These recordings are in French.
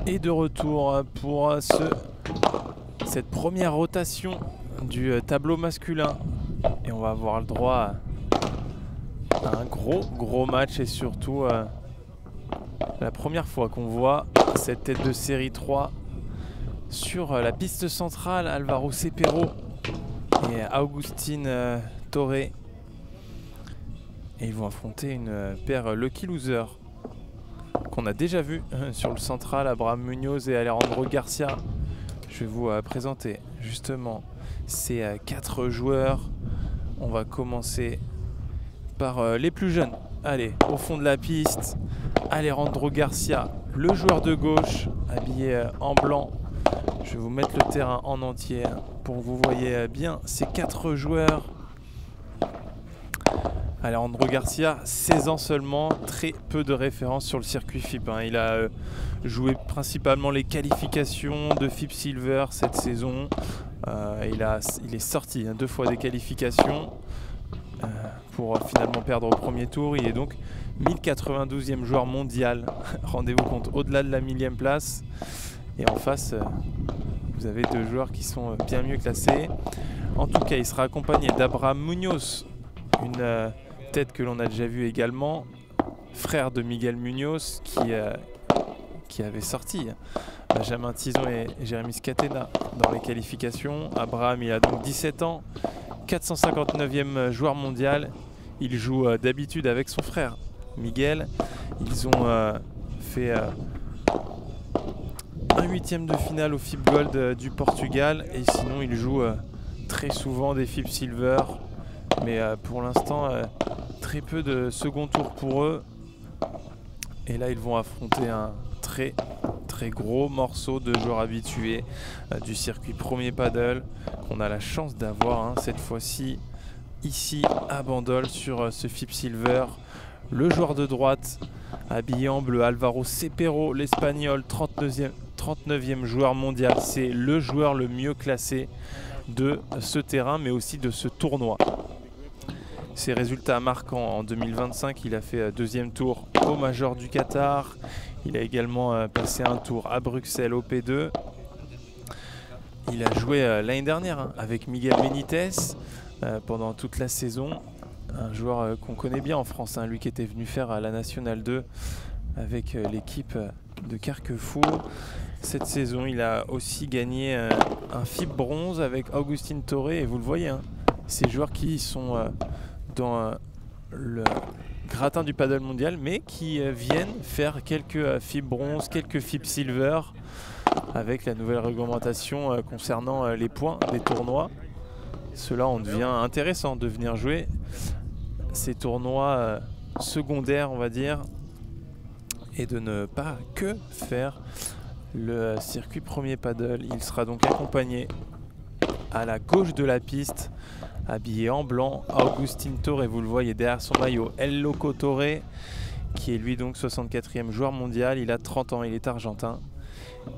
Et de retour pour cette première rotation du tableau masculin. Et on va avoir le droit à un gros match et surtout la première fois qu'on voit cette tête de série 3 sur la piste centrale. Álvaro Cepero et Agustín Torre. Et ils vont affronter une paire Lucky Loser qu'on a déjà vu sur le central, Abraham Munoz et Alejandro Garcia. Je vais vous présenter justement ces 4 joueurs. On va commencer par les plus jeunes. Allez, au fond de la piste, Alejandro Garcia, le joueur de gauche, habillé en blanc. Je vais vous mettre le terrain en entier pour que vous voyez bien ces 4 joueurs. Alejandro Garcia, 16 ans seulement, très peu de références sur le circuit FIP. Il a joué principalement les qualifications de FIP Silver cette saison. Il est sorti 2 fois des qualifications pour finalement perdre au premier tour. Il est donc 1092e joueur mondial. Rendez-vous compte, au-delà de la 1000e place. Et en face, vous avez 2 joueurs qui sont bien mieux classés. En tout cas, il sera accompagné d'Abraham Munoz, une tête que l'on a déjà vue également, frère de Miguel Munoz qui avait sorti Benjamin Tison et Jérémy Scatena dans les qualifications. Abraham, il a donc 17 ans, 459e joueur mondial. Il joue d'habitude avec son frère Miguel. Ils ont fait un 8e de finale au FIP Gold du Portugal et sinon ils jouent très souvent des FIP Silver. Mais pour l'instant, très peu de second tour pour eux. Et là, ils vont affronter un très gros morceau de joueurs habitués du circuit premier paddle qu'on a la chance d'avoir cette fois-ci ici à Bandol sur ce FIP Silver. Le joueur de droite, habillé en bleu, Álvaro Cepero, l'Espagnol, 39e joueur mondial. C'est le joueur le mieux classé de ce terrain, mais aussi de ce tournoi. Ses résultats marquants en 2025, il a fait 2e tour au Major du Qatar. Il a également passé un tour à Bruxelles au P2. Il a joué l'année dernière avec Miguel Benitez pendant toute la saison. Un joueur qu'on connaît bien en France, lui qui était venu faire la Nationale 2 avec l'équipe de Carquefou. Cette saison, il a aussi gagné un FIP bronze avec Agustín Torre. Et vous le voyez, ces joueurs qui sont dans le gratin du paddle mondial, mais qui viennent faire quelques FIP bronze, quelques FIP silver avec la nouvelle réglementation concernant les points des tournois. Cela en devient intéressant de venir jouer ces tournois secondaires, on va dire, et de ne pas que faire le circuit premier paddle. Il sera donc accompagné à la gauche de la piste, habillé en blanc, Agustín Torre, vous le voyez derrière son maillot, El Loco Torre, qui est lui donc 64e joueur mondial. Il a 30 ans, il est argentin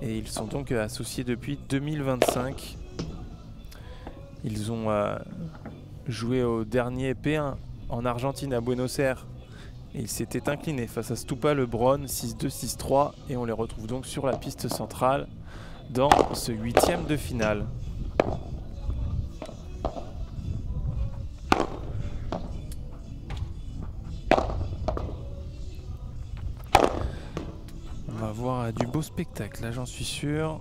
et ils sont donc associés depuis 2025. Ils ont joué au dernier P1 en Argentine à Buenos Aires et ils s'étaient inclinés face à Stupa Lebron 6-2, 6-3 et on les retrouve donc sur la piste centrale dans ce 8e de finale. voir du beau spectacle, là j'en suis sûr.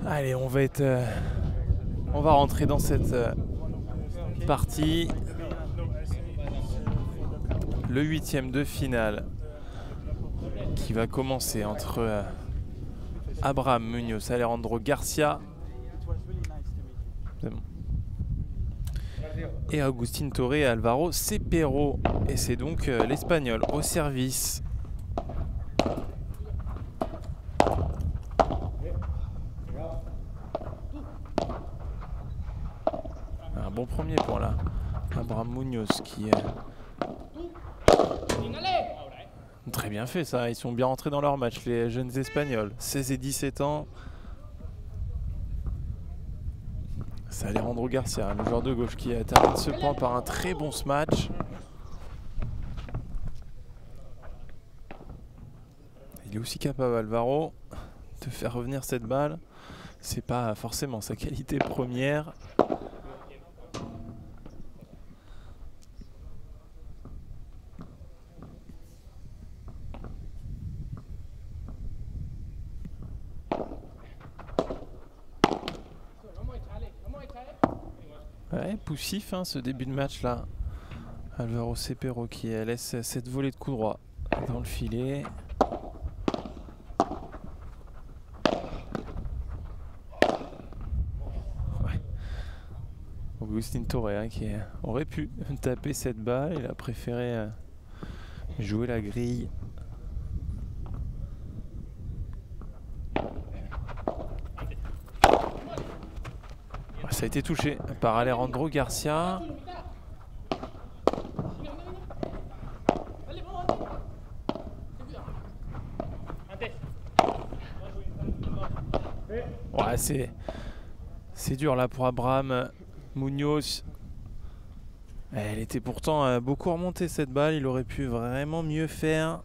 Allez, on va rentrer dans cette partie. Le 8e de finale qui va commencer entre Abraham Munoz, Alejandro Garcia et Agustín Torre et Álvaro Cepero. Et c'est donc l'Espagnol au service. Un bon premier point là. Abraham Munoz qui est... Très bien fait ça, ils sont bien rentrés dans leur match les jeunes Espagnols. 16 et 17 ans. C'est Alejandro Garcia, le joueur de gauche qui termine ce point par un très bon smash. Il est aussi capable, Álvaro, de faire revenir cette balle. C'est pas forcément sa qualité première. Ouais, poussif hein, ce début de match là. Álvaro Cepero qui laisse cette volée de coup droit dans le filet. Ouais. Agustín Torre hein, qui aurait pu taper cette balle. Il a préféré jouer la grille. Ça a été touché par Alejandro Garcia. Ouais, c'est dur là pour Abraham Munoz. Elle était pourtant beaucoup remontée cette balle. Il aurait pu vraiment mieux faire.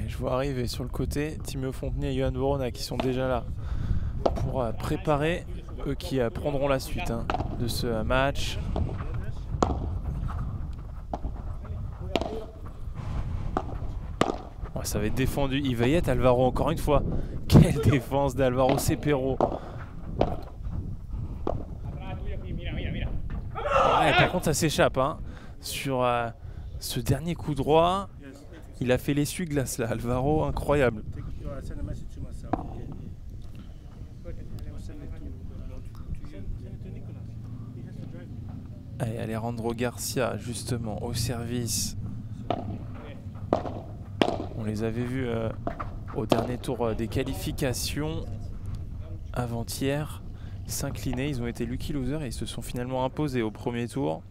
Je vois arriver sur le côté Timéo Fontenier et Johan Vorona qui sont déjà là pour préparer, eux qui prendront la suite hein, de ce match. Ouais, ça va être défendu. Il va y être Álvaro encore une fois. Quelle défense d'Álvaro Cepero. Ouais, par contre ça s'échappe. Hein. sur ce dernier coup droit. Il a fait l'essuie-glace là, Alvaro, incroyable. Allez, Alejandro Garcia, justement, au service. On les avait vus au dernier tour des qualifications avant-hier. S'incliner, ils ont été lucky losers et ils se sont finalement imposés au premier tour.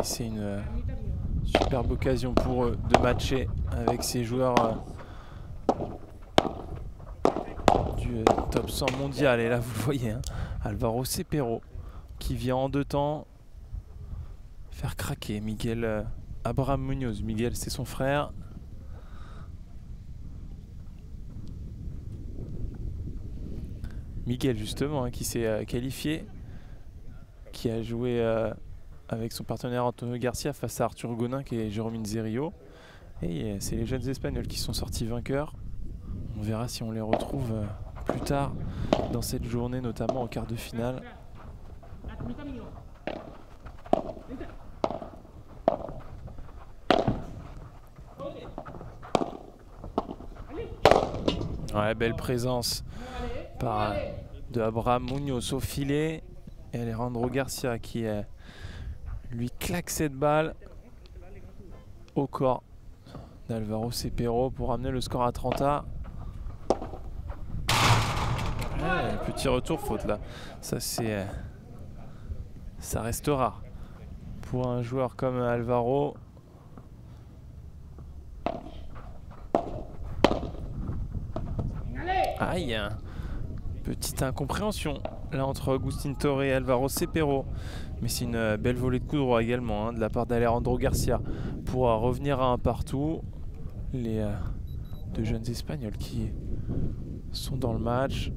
Et c'est une superbe occasion pour eux de matcher avec ces joueurs du top 100 mondial. Et là, vous le voyez, hein, Alvaro Cepero qui vient en 2 temps faire craquer Miguel Abraham Munoz. Miguel, c'est son frère. Miguel, justement, hein, qui s'est qualifié, qui a joué avec son partenaire Antonio Garcia face à Arthur Gonin et Jérôme Inzerio. Et c'est les jeunes Espagnols qui sont sortis vainqueurs. On verra si on les retrouve plus tard dans cette journée, notamment en quart de finale. Ouais, belle présence de Abraham Munoz au filet. Et Alejandro Garcia qui lui claque cette balle au corps d'Alvaro Cepero pour ramener le score à 30-A. Ouais, petit retour faute là. Ça reste rare pour un joueur comme Alvaro. Aïe, petite incompréhension là entre Agustin Torre et Alvaro Cepero. Mais c'est une belle volée de coup droit également, hein, de la part d'Alejandro Garcia pour revenir à un partout. Les 2 jeunes Espagnols qui sont dans le match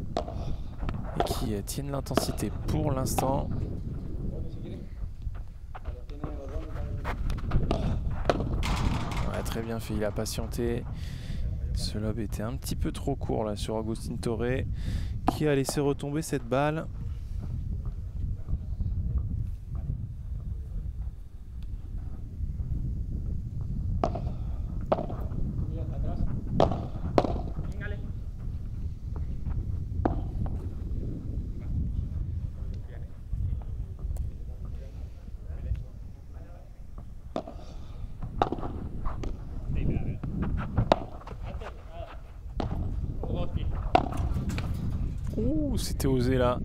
et qui tiennent l'intensité pour l'instant. Ouais, très bien fait, il a patienté. Ce lob était un petit peu trop court là sur Agustin Torre qui a laissé retomber cette balle. Ouh, c'était osé là.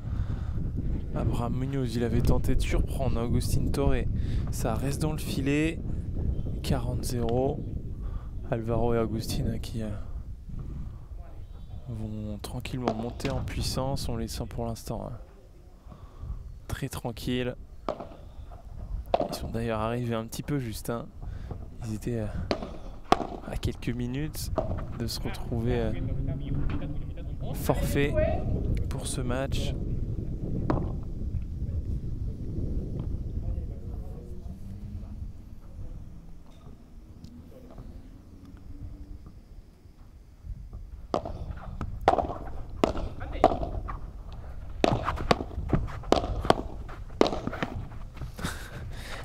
Abraham Munoz, il avait tenté de surprendre Agustin Torre. Ça reste dans le filet. 40-0. Alvaro et Agustin qui vont tranquillement monter en puissance. On les sent pour l'instant très tranquilles. Ils sont d'ailleurs arrivés un petit peu juste. Hein. Ils étaient à quelques minutes de se retrouver forfait pour ce match.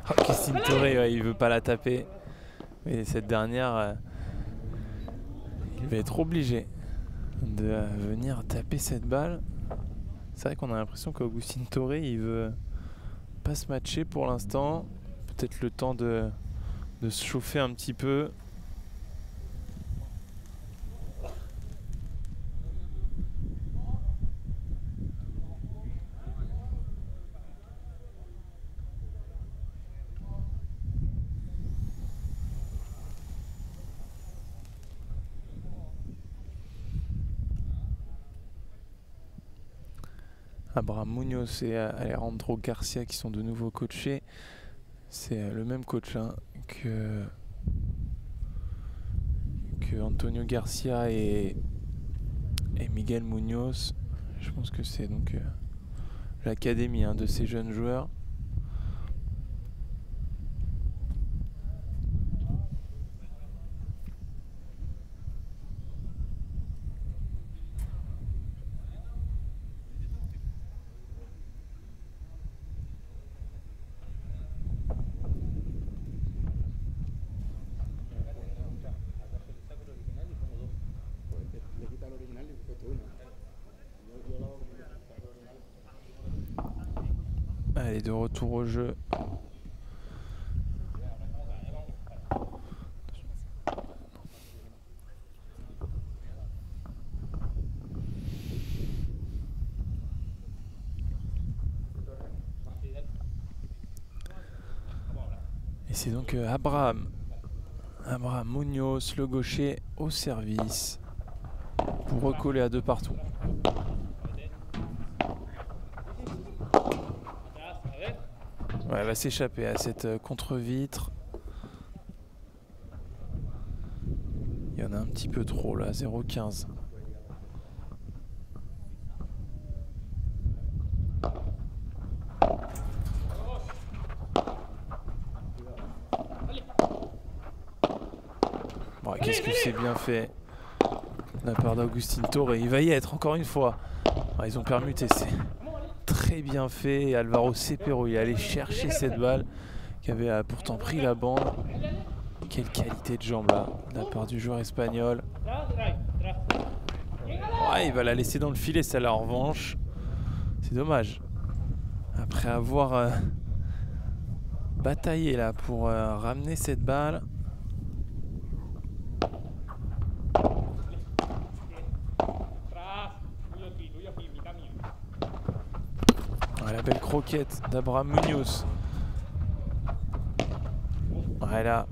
Agustin Torre, ouais, il veut pas la taper. Mais cette dernière, il va être obligé de venir taper cette balle. C'est vrai qu'on a l'impression qu'Agustin Torre, il veut pas se matcher pour l'instant. Peut-être le temps de se chauffer un petit peu. Abraham Munoz et Alejandro Garcia qui sont de nouveau coachés. C'est le même coach hein, que Antonio Garcia et Miguel Munoz. Je pense que c'est donc l'académie hein, de ces jeunes joueurs. Allez, de retour au jeu. Et c'est donc Abraham Munoz, le gaucher, au service pour recoller à 2 partout. Ouais, elle va s'échapper à cette contre-vitre. Il y en a un petit peu trop là, 0,15. Bon, qu'est-ce que c'est bien fait de la part d'Agustín Torre. Il va y être encore une fois. Ils ont permuté, c'est très bien fait. Et Álvaro Cepero, il est allé chercher cette balle qui avait pourtant pris la bande. Quelle qualité de jambe là, de la part du joueur espagnol. Ouais, il va la laisser dans le filet, celle-là en revanche. C'est dommage. Après avoir bataillé là pour ramener cette balle. Ouais, la belle croquette d'Abraham Munoz. Ouais, là,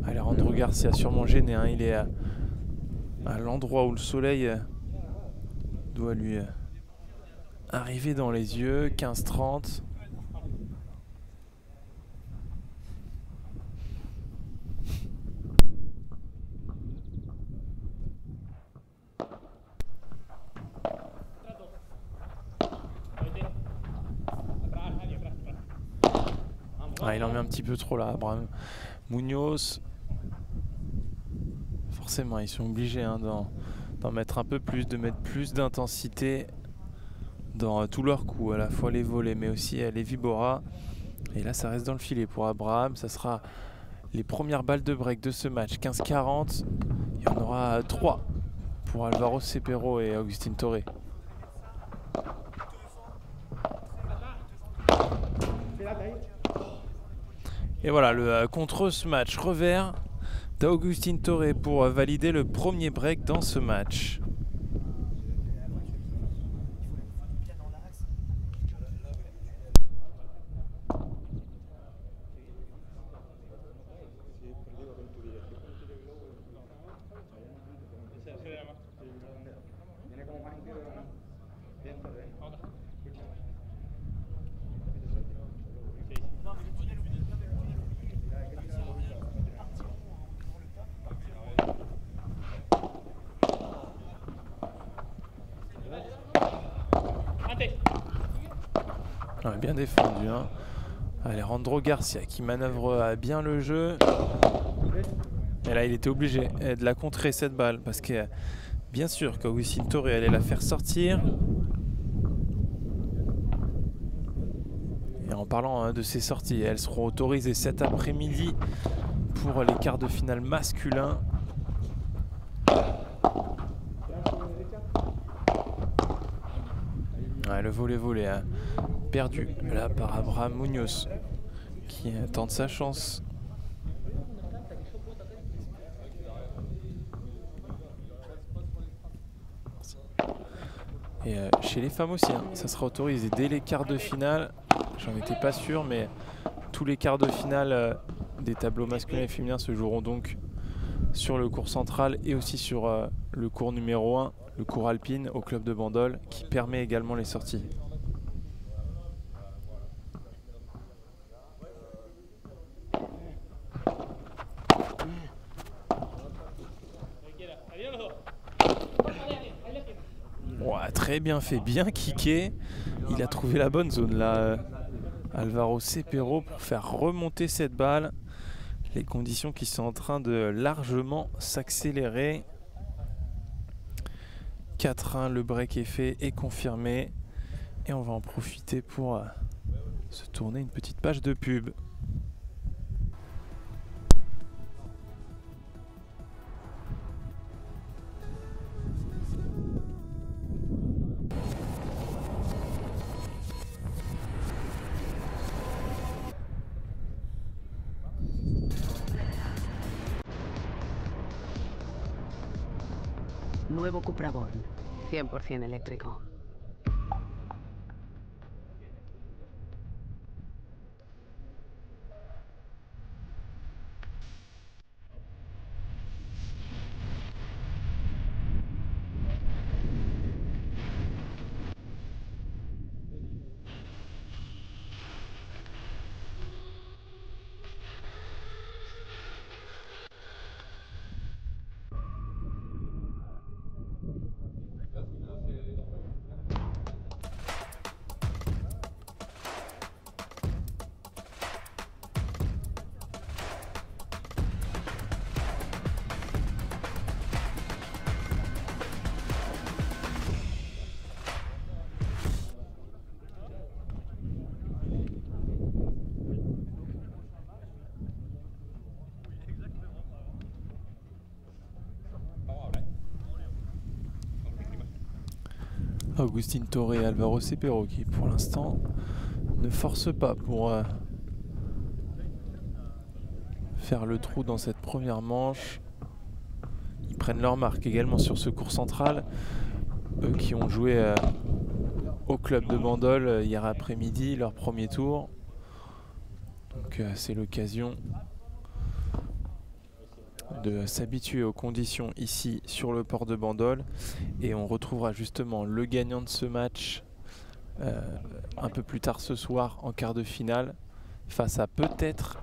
Alejandro Garcia sûrement gêné. Hein. Il est à l'endroit où le soleil doit lui arriver dans les yeux. 15-30. Ah, il en met un petit peu trop là, Abraham Munoz. Forcément, ils sont obligés hein, d'en mettre un peu plus, de mettre plus d'intensité dans tous leurs coups, à la fois les volets mais aussi les Vibora. Et là, ça reste dans le filet pour Abraham. Ça sera les premières balles de break de ce match. 15-40. Il y en aura 3 pour Álvaro Cepero et Agustín Torre. Et voilà, le contre ce match revers d'Agustín Torre pour valider le premier break dans ce match. Ouais, bien défendu. Hein. Alejandro Garcia qui manœuvre bien le jeu. Et là, il était obligé de la contrer cette balle parce que bien sûr qu'Agustín Torre allait la faire sortir. Et en parlant de ces sorties, elles seront autorisées cet après-midi pour les quarts de finale masculins. Ouais, le volet hein, perdu là par Abraham Munoz qui tente sa chance. Et chez les femmes aussi, hein, ça sera autorisé dès les quarts de finale. J'en étais pas sûr, mais tous les quarts de finale des tableaux masculins et féminins se joueront donc sur le cours central et aussi sur le cours numéro 1, le cours alpine au club de Bandol, qui permet également les sorties. Ouais, très bien fait, bien kické. Il a trouvé la bonne zone là, Álvaro Cepero, pour faire remonter cette balle. Les conditions qui sont en train de largement s'accélérer. 4-1, le break est fait et confirmé. Et on va en profiter pour se tourner une petite page de pub. Nuevo Cupra Born. 100% eléctrico. Agustín Torre et Álvaro Cepero qui pour l'instant ne forcent pas pour faire le trou dans cette première manche. Ils prennent leur marque également sur ce court central. Eux qui ont joué au club de Bandol hier après-midi, leur premier tour. Donc c'est l'occasion de s'habituer aux conditions ici sur le port de Bandol, et on retrouvera justement le gagnant de ce match un peu plus tard ce soir en quart de finale face à peut-être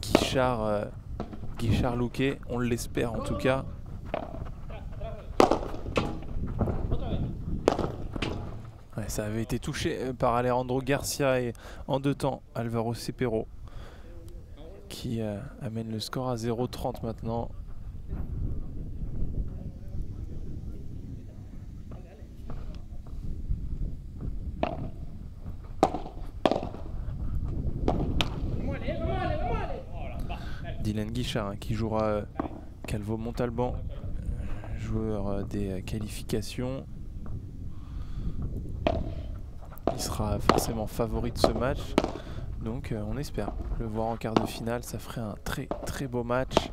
Guichard Luque, on l'espère en tout cas. Ouais, ça avait été touché par Alejandro Garcia et en deux temps Álvaro Cepero qui amène le score à 0,30 maintenant. Dylan Guichard qui jouera Calvo Montalban, joueur des qualifications. Il sera forcément favori de ce match. Donc on espère le voir en quart de finale, ça ferait un très très beau match.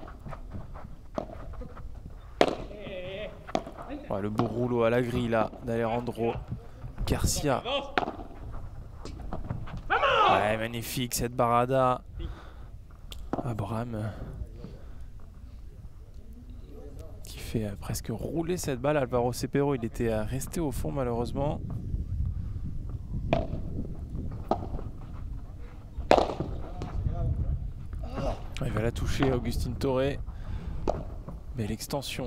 Ouais, le beau rouleau à la grille là d'Alejandro Garcia. Ouais, magnifique cette barada. Abraham qui fait presque rouler cette balle. Álvaro Cepero, il était resté au fond malheureusement. Il va la toucher, Agustín Torre. Belle extension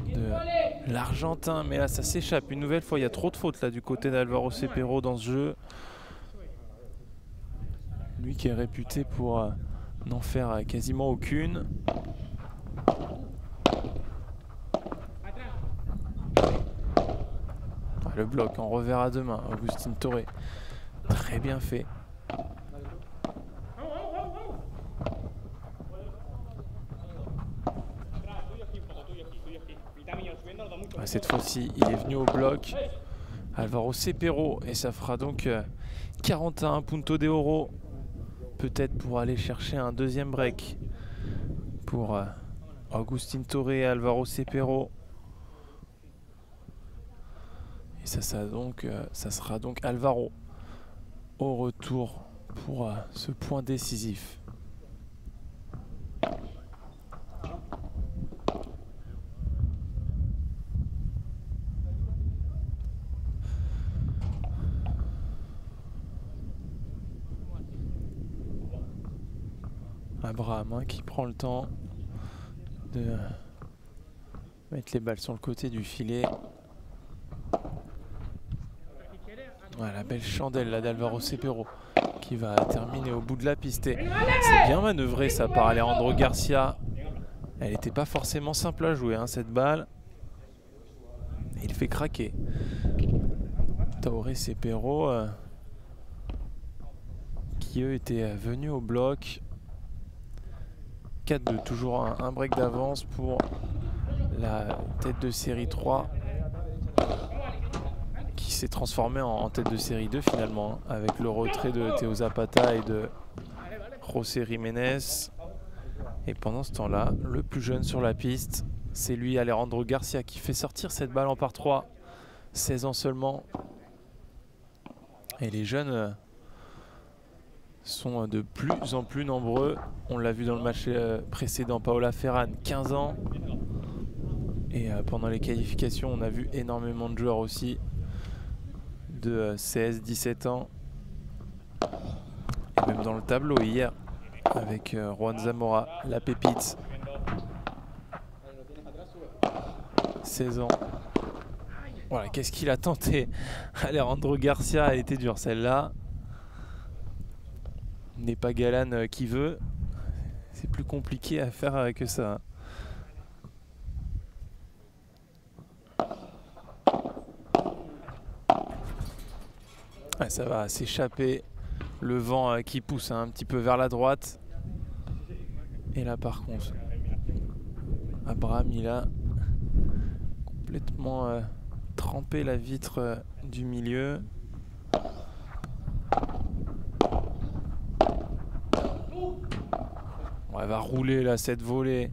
de l'Argentin, mais là ça s'échappe une nouvelle fois. Il y a trop de fautes là du côté d'Álvaro Cepero dans ce jeu. Lui qui est réputé pour n'en faire quasiment aucune. Le bloc en revers à deux mains, Agustín Torre. Très bien fait. Cette fois-ci, il est venu au bloc. Álvaro Cepero, et ça fera donc 41 puntos de oro. Peut-être pour aller chercher un deuxième break pour Agustín Torre et Álvaro Cepero. Et ça sera donc Álvaro au retour pour ce point décisif. Abraham qui prend le temps de mettre les balles sur le côté du filet. Voilà, belle chandelle là d'Álvaro Cepero qui va terminer au bout de la piste. C'est bien manœuvré ça par Alejandro Garcia. Elle n'était pas forcément simple à jouer hein, cette balle. Et il fait craquer Torre Cepero qui eux étaient venus au bloc. 4-2, toujours un break d'avance pour la tête de série 3 qui s'est transformée en tête de série 2 finalement, avec le retrait de Théo Zapata et de José Jiménez. Et pendant ce temps-là, le plus jeune sur la piste, C'est lui, Alejandro Garcia, qui fait sortir cette balle en par 3. 16 ans seulement. Et les jeunes sont de plus en plus nombreux. On l'a vu dans le match précédent, Paola Ferran, 15 ans. Et pendant les qualifications, on a vu énormément de joueurs aussi de 16, 17 ans. Et même dans le tableau hier, avec Juan Zamora, la pépite. 16 ans. Voilà, qu'est-ce qu'il a tenté? Alejandro Garcia, elle était dure celle-là. N'est pas Galan qui veut. C'est plus compliqué à faire que ça. Ouais, ça va s'échapper. Le vent qui pousse un petit peu vers la droite. Et là par contre, Abraham il a complètement trempé la vitre du milieu. Bon, elle va rouler là cette volée.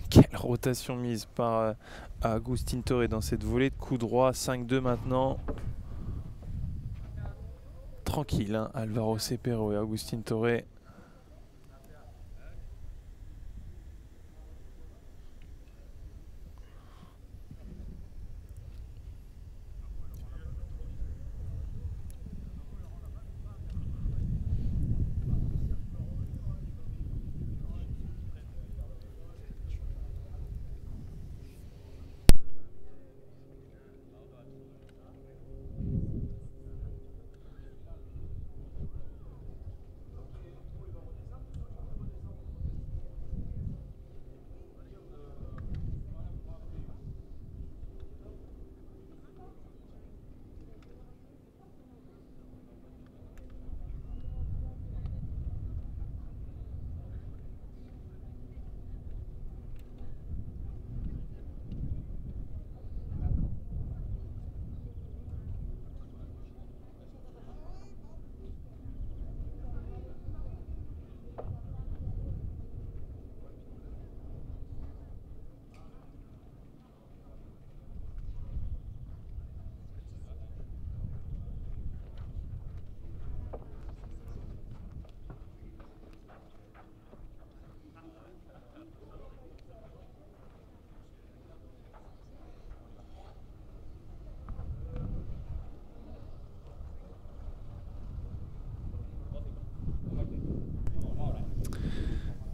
Quelle rotation mise par Agustin Torre dans cette volée de coup droit. 5-2 maintenant. Tranquille, hein, Alvaro Cepero et Agustin Torre.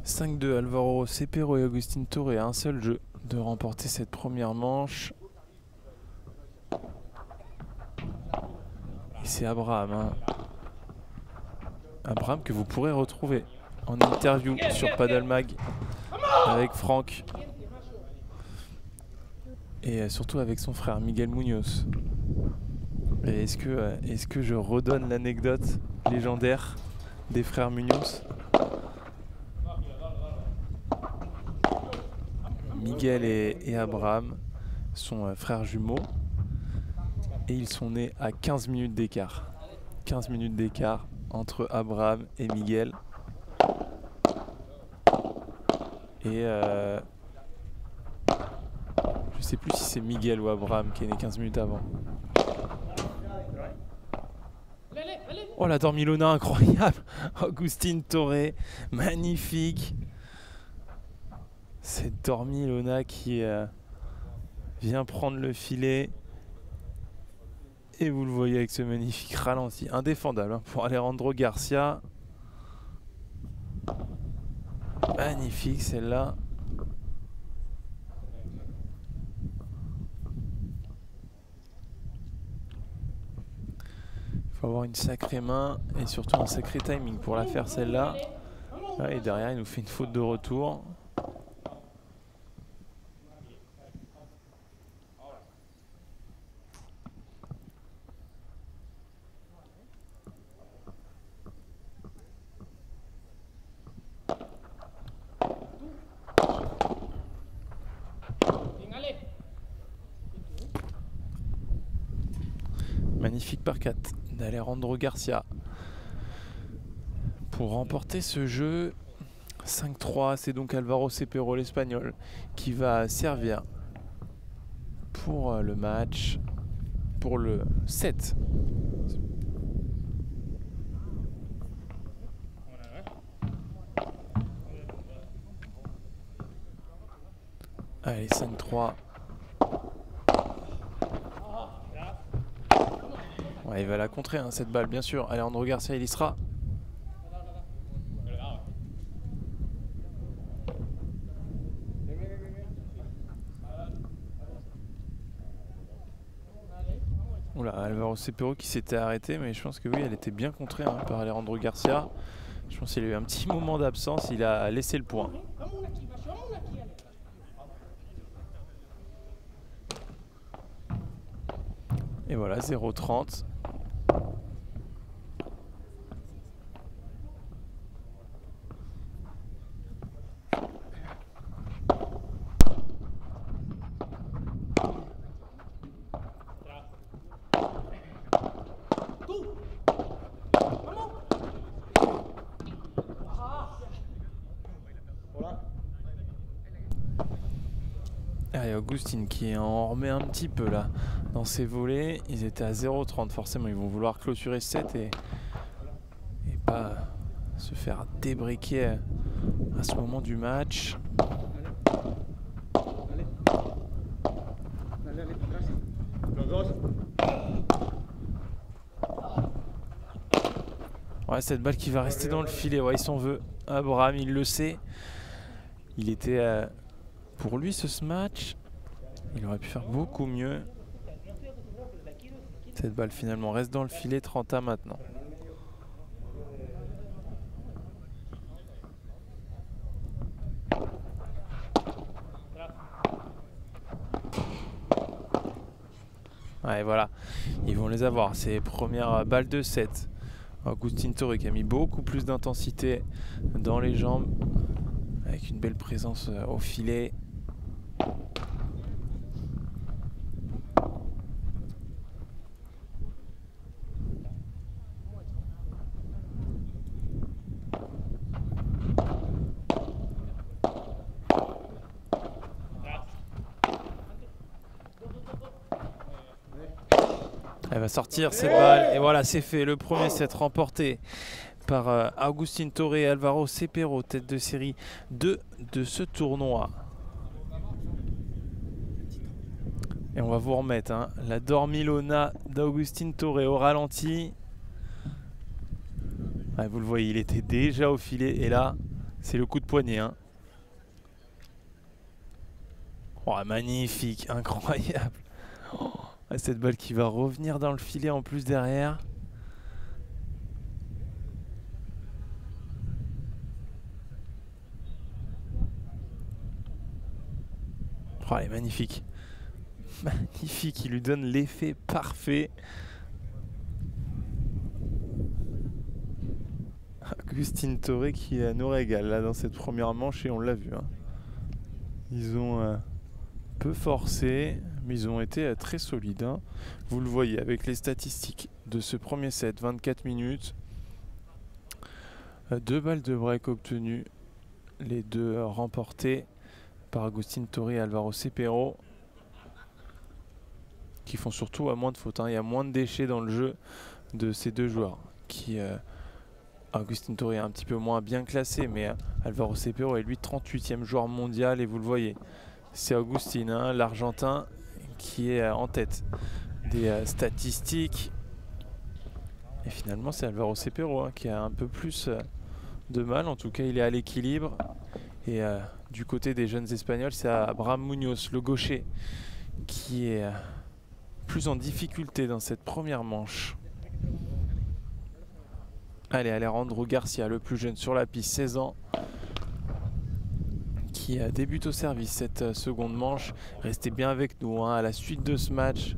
« 5-2, Alvaro Cepero et Agustin Torre à un seul jeu de remporter cette première manche. » Et c'est Abraham. Hein. Abraham que vous pourrez retrouver en interview sur Padel Mag avec Franck. Et surtout avec son frère Miguel Munoz. Et est-ce que je redonne l'anecdote légendaire des frères Munoz? Miguel et Abraham sont frères jumeaux et ils sont nés à 15 minutes d'écart. 15 minutes d'écart entre Abraham et Miguel. Et je sais plus si c'est Miguel ou Abraham qui est né 15 minutes avant. Oh la dormilona incroyable. Agustin Torre, magnifique. Cette dormilona qui vient prendre le filet. Et vous le voyez avec ce magnifique ralenti. Indéfendable hein, pour Alejandro Garcia. Magnifique celle-là. Il faut avoir une sacrée main et surtout un sacré timing pour la faire celle-là. Et derrière il nous fait une faute de retour. Magnifique par 4 d'Alejandro Garcia pour remporter ce jeu 5-3, c'est donc Alvaro Cepero, l'Espagnol, qui va servir pour le match, pour le 7. Allez, 5-3. Ouais, il va la contrer, hein, cette balle, bien sûr. Alejandro Garcia, il y sera. Oula, Alvaro Cepero qui s'était arrêté, mais je pense que oui, elle était bien contrée, hein, par Alejandro Garcia. Je pense qu'il a eu un petit moment d'absence, il a laissé le point. Et voilà, 0-30. Allez, Augustin qui en remet un petit peu là dans ses volets. Ils étaient à 0-30, forcément ils vont vouloir clôturer 7 et pas se faire débriquer à ce moment du match. Ouais, cette balle qui va rester dans le filet, ouais, il s'en veut. Abraham, il le sait. Il était pour lui ce match. Il aurait pu faire beaucoup mieux. Cette balle finalement reste dans le filet, 30 à maintenant. Ouais, voilà, ils vont les avoir, ces premières balles de 7. Agustin Torre qui a mis beaucoup plus d'intensité dans les jambes, avec une belle présence au filet. Elle va sortir cette balle et voilà, c'est fait. Le premier set remporté par Agustin Torre et Alvaro Cepero, tête de série 2 de ce tournoi. Et on va vous remettre hein, la Dormilona d'Agustin Torre au ralenti. Ouais, vous le voyez, il était déjà au filet et là, c'est le coup de poignet. Hein. Oh, magnifique, incroyable. Oh. Cette balle qui va revenir dans le filet en plus derrière. Oh, elle est magnifique. Magnifique, il lui donne l'effet parfait. Agustin Torre qui nous régale là dans cette première manche et on l'a vu. Hein. Ils ont peu forcé, mais ils ont été très solides. Hein. Vous le voyez avec les statistiques de ce premier set, 24 minutes. 2 balles de break obtenues, les deux remportées par Agustin Torre et Alvaro Cepero, qui font surtout à moins de fautes. Hein. Il y a moins de déchets dans le jeu de ces deux joueurs. Agustin Torre est un petit peu moins bien classé, mais Alvaro Cepero est lui 38e joueur mondial et vous le voyez. C'est Agustin, hein, l'Argentin, qui est en tête des statistiques. Et finalement, c'est Alvaro Cepero hein, qui a un peu plus de mal. En tout cas, il est à l'équilibre. Et du côté des jeunes Espagnols, c'est Abraham Munoz, le gaucher, qui est plus en difficulté dans cette première manche. Allez, Alejandro Garcia, le plus jeune sur la piste, 16 ans. Qui débute au service cette seconde manche. Restez bien avec nous hein. À la suite de ce match,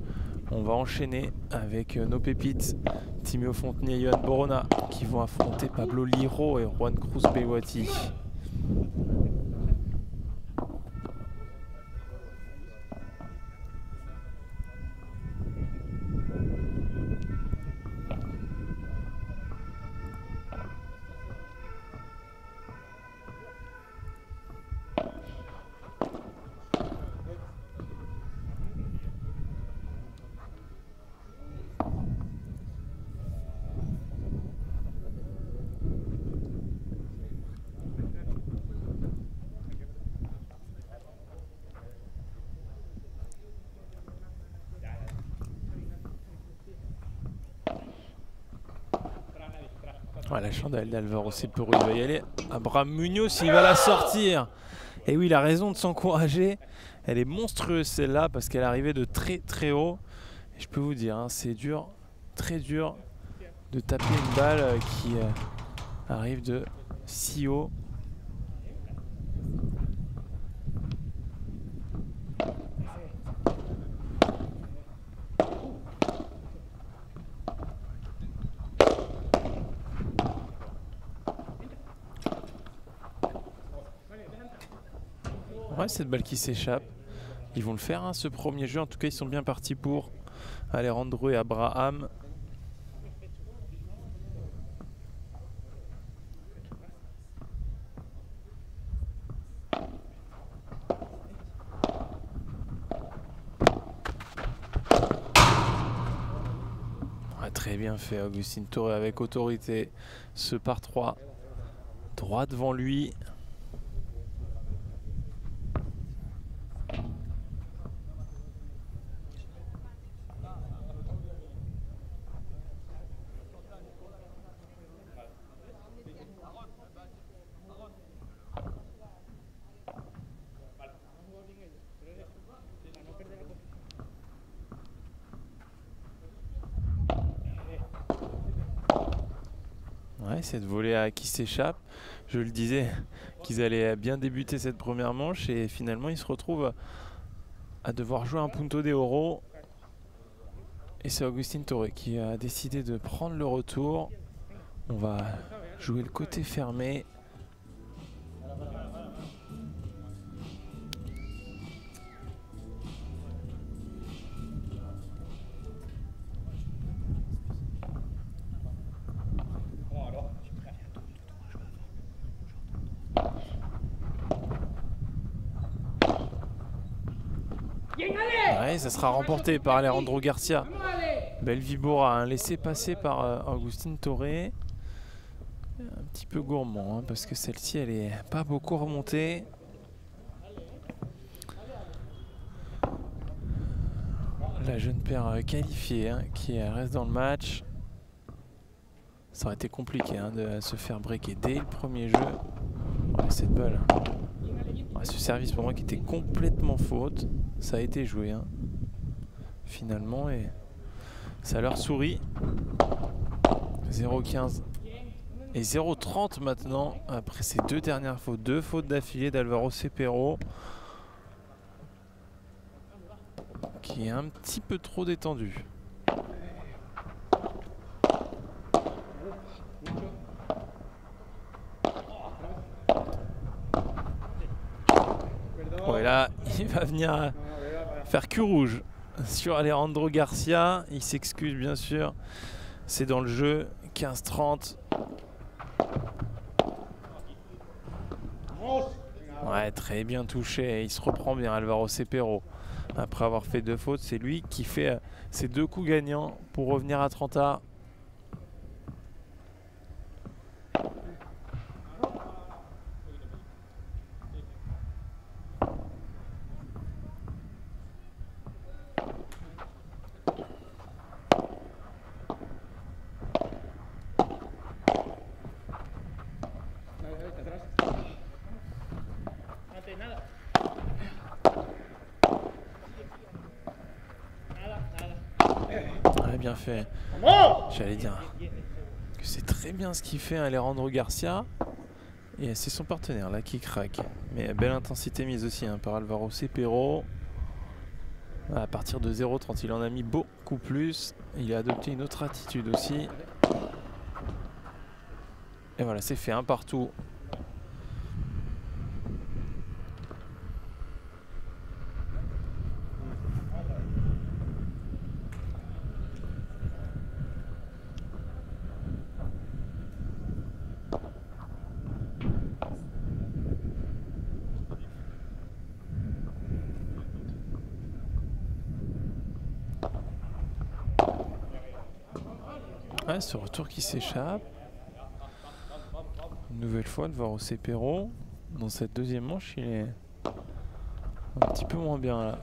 on va enchaîner avec nos pépites Timeo Fontenay et Johan Borona qui vont affronter Pablo Liro et Juan Cruz Bewati. Ouais, la chandelle d'Alvaro Cepero, il va y aller. Abraham Munoz, il va la sortir. Et oui, il a raison de s'encourager. Elle est monstrueuse celle-là parce qu'elle arrivait de très très haut. Et je peux vous dire, hein, c'est dur, très dur de taper une balle qui arrive de si haut. Ouais, cette balle qui s'échappe. Ils vont le faire, hein, ce premier jeu. En tout cas, ils sont bien partis pour Alejandro et Abraham. Ouais, très bien fait, Agustín Torre avec autorité. Ce par 3. Droit devant lui. Ouais, cette volée qui s'échappe. Je le disais qu'ils allaient bien débuter cette première manche et finalement ils se retrouvent à devoir jouer un punto de oro. Et c'est Agustín Torre qui a décidé de prendre le retour. On va jouer le côté fermé. Ouais, ça sera remporté par Alejandro Garcia. Belle Vibora, hein, laissé passer par Agustín Torre. Un petit peu gourmand, hein, parce que celle-ci, elle est pas beaucoup remontée. La jeune paire qualifiée, hein, qui reste dans le match. Ça aurait été compliqué, hein, de se faire breaker dès le premier jeu. Ouais, cette balle. Ouais, ce service pour moi qui était complètement faute. Ça a été joué, hein, finalement, et ça leur sourit. 0,15 et 0,30 maintenant après ces deux dernières fautes. Deux fautes d'affilée d'Alvaro Cepero, qui est un petit peu trop détendu. Ouais, là, il va venir faire cul rouge sur Alejandro Garcia. Il s'excuse bien sûr. C'est dans le jeu. 15-30. Ouais, très bien touché. Il se reprend bien, Alvaro Cepero. Après avoir fait deux fautes, c'est lui qui fait ses deux coups gagnants pour revenir à 30 A. Ouais, bien fait. J'allais dire que c'est très bien ce qu'il fait, Alejandro Garcia. Et c'est son partenaire là qui craque. Mais belle intensité mise aussi, hein, par Alvaro Cepero. À partir de 0,30, il en a mis beaucoup plus. Il a adopté une autre attitude aussi. Et voilà, c'est fait, un partout. Ouais, ce retour qui s'échappe. Une nouvelle fois, Alvaro Cepero. Dans cette deuxième manche, il est un petit peu moins bien là.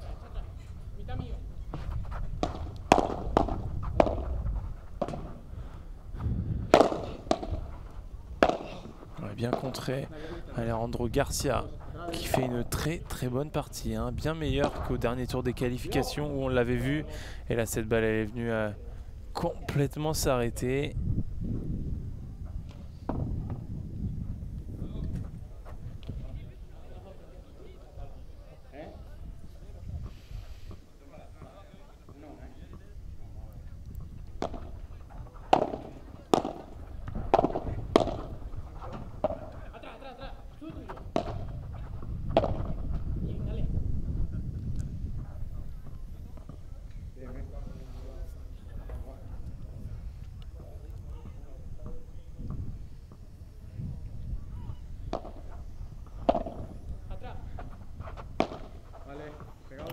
bien contré Alejandro Garcia qui fait une très bonne partie, hein, bien meilleure qu'au dernier tour des qualifications où on l'avait vu. Et là cette balle elle est venue complètement s'arrêter.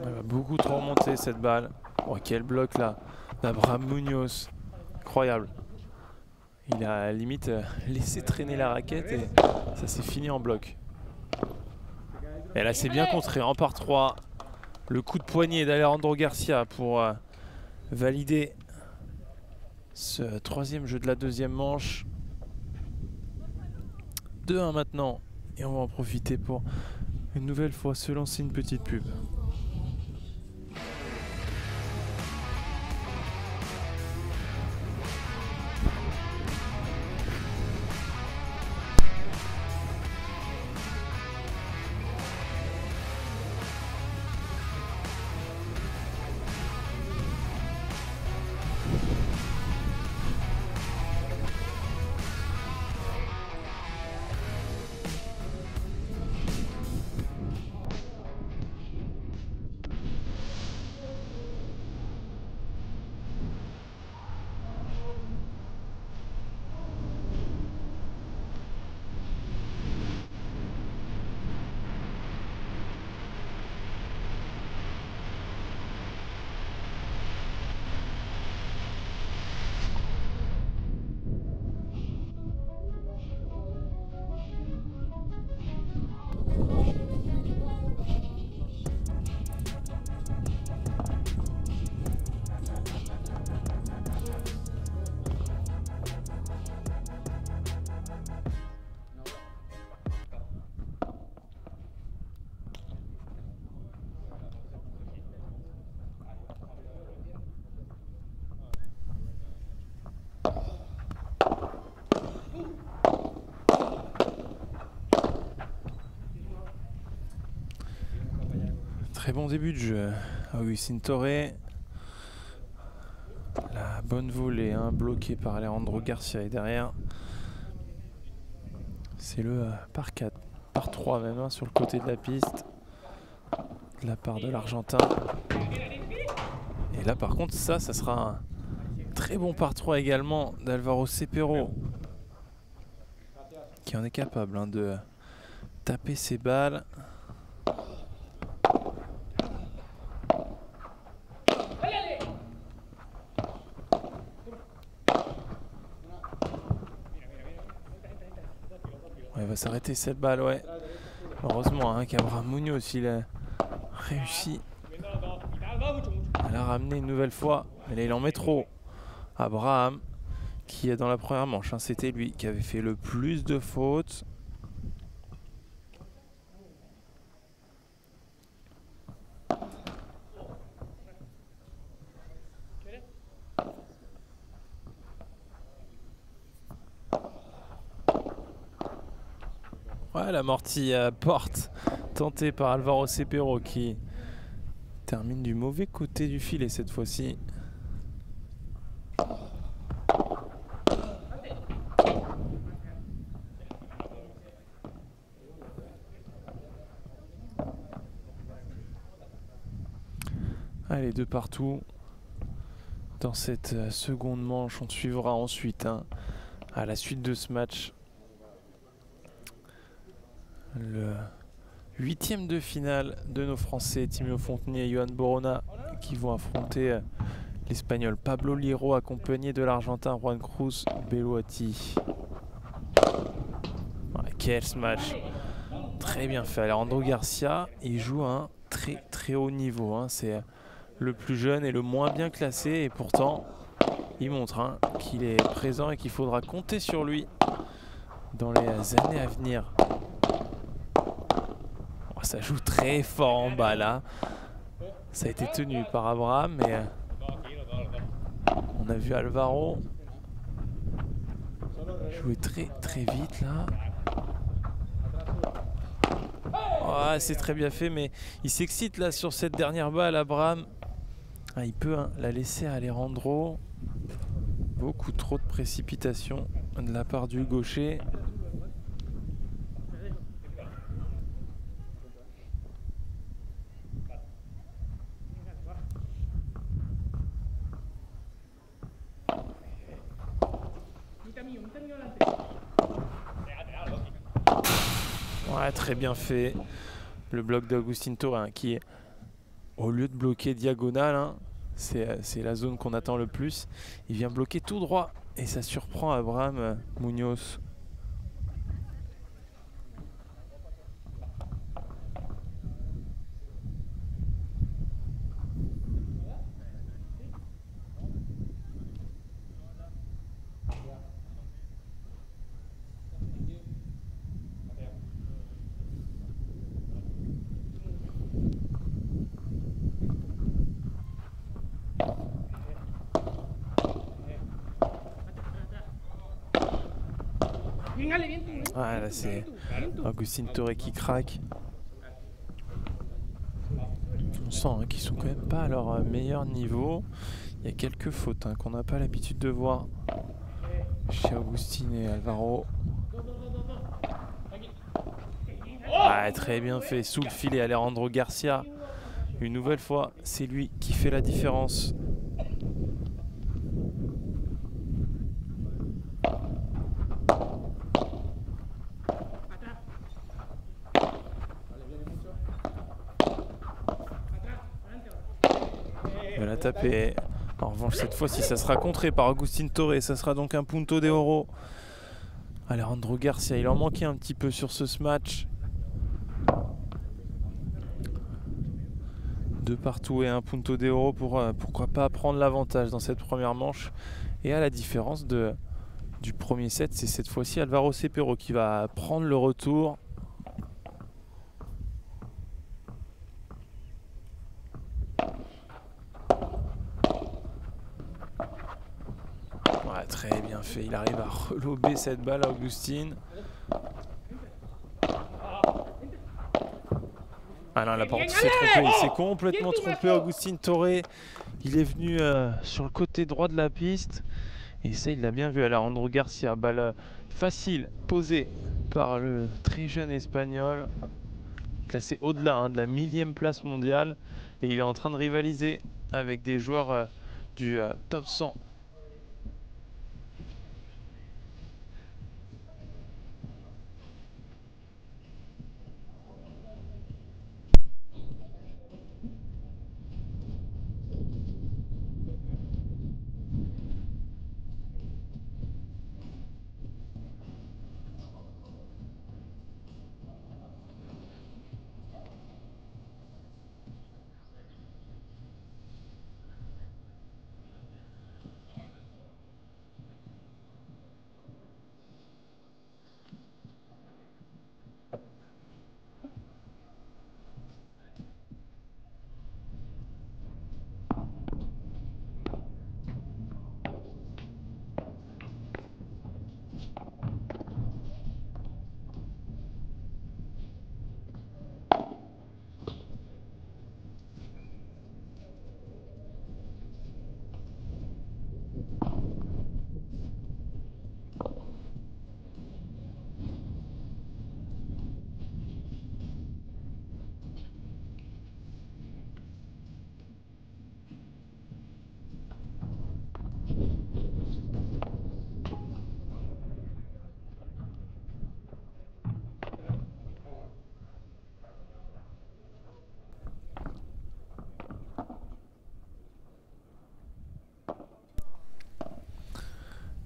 Elle va beaucoup trop remonter cette balle. Oh, quel bloc là d'Abraham Munoz. Incroyable. Il a limite laissé traîner la raquette et ça s'est fini en bloc. Et là c'est bien contré en par 3. Le coup de poignet d'Alejandro Garcia pour valider ce troisième jeu de la deuxième manche. 2-1 maintenant. Et on va en profiter pour une nouvelle fois se lancer une petite pub. Très bon début de jeu. Agustín Torre. La bonne volée, hein, bloquée par Alejandro Garcia. Et derrière, c'est le par 4, par 3 même, hein, sur le côté de la piste. De la part de l'Argentin. Et là par contre, ça sera un très bon par 3 également d'Alvaro Cepero. Qui en est capable, hein, de taper ses balles. Il va s'arrêter cette balle, ouais. Heureusement, hein, qu'Abraham Munoz il a réussi à la ramener une nouvelle fois. Mais là il en met trop. Abraham, qui est dans la première manche, hein, c'était lui qui avait fait le plus de fautes. Ouais, l'amorti à porte tentée par Alvaro Cepero qui termine du mauvais côté du filet cette fois-ci. Allez, 2 partout dans cette seconde manche. On suivra ensuite, hein, à la suite de ce match, le 8e de finale de nos Français, Timéo Fontenier et Johan Borona, qui vont affronter l'Espagnol Pablo Liro, accompagné de l'Argentin Juan Cruz Beloati. Ouais, quel match! Très bien fait. Alejandro Garcia, il joue à un très haut niveau, hein. C'est le plus jeune et le moins bien classé, et pourtant il montre, hein, qu'il est présent et qu'il faudra compter sur lui dans les années à venir. Oh, ça joue très fort en bas là. Ça a été tenu par Abraham, mais on a vu Alvaro jouer très vite là. Oh, c'est très bien fait, mais il s'excite là sur cette dernière balle, Abraham. Ah, il peut la laisser à Alejandro. Beaucoup trop de précipitation de la part du gaucher. Ouais, très bien fait. Le bloc d'Agustín Torre hein, qui, au lieu de bloquer diagonal, hein, c'est la zone qu'on attend le plus. Il vient bloquer tout droit et ça surprend Abraham Munoz. Ah là c'est Agustín Torre qui craque. On sent hein, qu'ils sont quand même pas à leur meilleur niveau. Il y a quelques fautes hein, qu'on n'a pas l'habitude de voir chez Agustín et Alvaro. Ah, très bien fait sous le filet Alejandro Garcia. Une nouvelle fois, c'est lui qui fait la différence. Il va la taper. En revanche, cette fois-ci, ça sera contré par Agustín Torre. Ça sera donc un punto de oro. Alejandro Garcia, il en manquait un petit peu sur ce match. De partout et un punto de oro pour pourquoi pas prendre l'avantage dans cette première manche. Et à la différence du premier set, c'est cette fois-ci Alvaro Cepero qui va prendre le retour. Ouais, très bien fait, il arrive à relober cette balle à Agustín. Ah non, là par contre il s'est trompé, il s'est complètement trompé Agustín Torre. Il est venu sur le côté droit de la piste. Et ça il l'a bien vu, Alejandro Garcia. Balle facile, posée par le très jeune espagnol. Classé au-delà hein, de la 1000e place mondiale. Et il est en train de rivaliser avec des joueurs du top 100.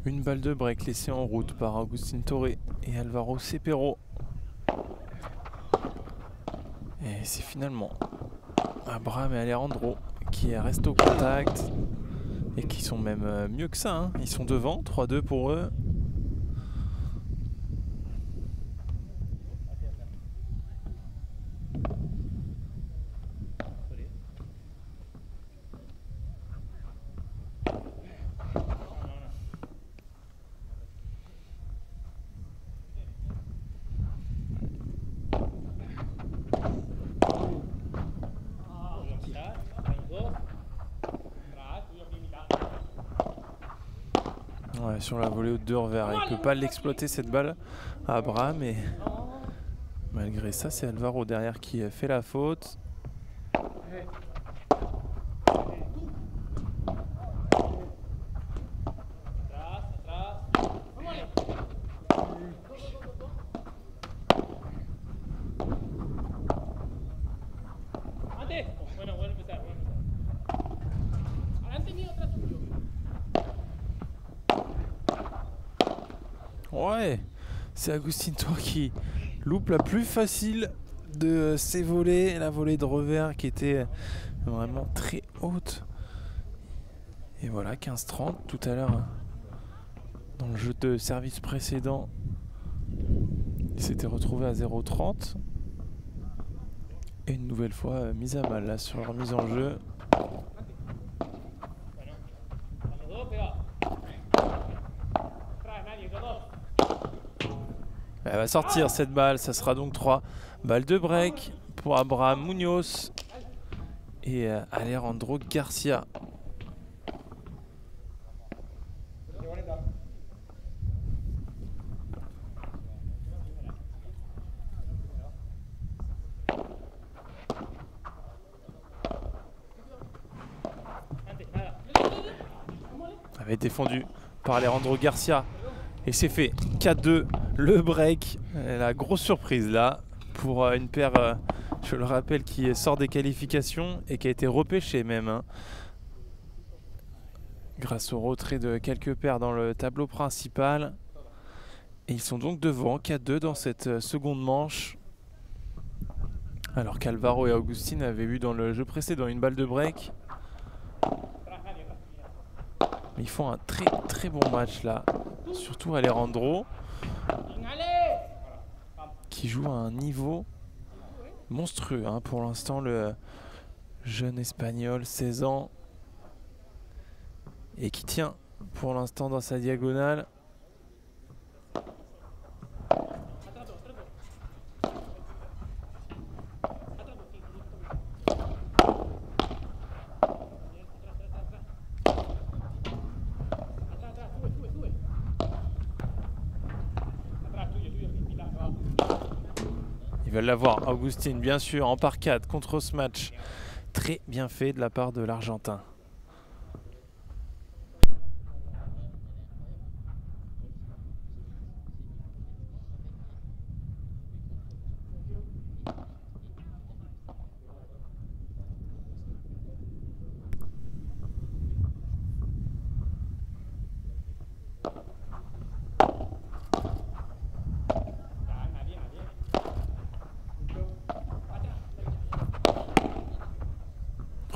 Une balle de break laissée en route par Agustín Torre et Alvaro Cepero. Et c'est finalement Abraham et Alejandro qui restent au contact et qui sont même mieux que ça. Hein. Ils sont devant, 3-2 pour eux. Ouais, sur la volée de revers. Il peut pas l'exploiter cette balle à Abraham, mais malgré ça, c'est Alvaro derrière qui fait la faute. Ouais, c'est Agustin Torre qui loupe la plus facile de ses volées, la volée de revers qui était vraiment très haute. Et voilà, 15-30 tout à l'heure dans le jeu de service précédent. Il s'était retrouvé à 0-30. Et une nouvelle fois mise à mal là sur leur mise en jeu. Elle va sortir cette balle, ça sera donc 3 balles de break pour Abraham Munoz et Alejandro Garcia. Avait été défendu par Alejandro Garcia. Et c'est fait. 4-2, le break. La grosse surprise là pour une paire, je le rappelle, qui sort des qualifications et qui a été repêchée même. Hein, grâce au retrait de quelques paires dans le tableau principal. Et ils sont donc devant 4-2 dans cette seconde manche. Alors qu'Alvaro et Agustin avaient eu dans le jeu précédent une balle de break. Ils font un très bon match là. Surtout Alejandro qui joue à un niveau monstrueux hein, pour l'instant, le jeune espagnol, 16 ans, et qui tient pour l'instant dans sa diagonale. Ils veulent l'avoir, Agustin, bien sûr, en par 4 contre ce match. Très bien fait de la part de l'Argentin.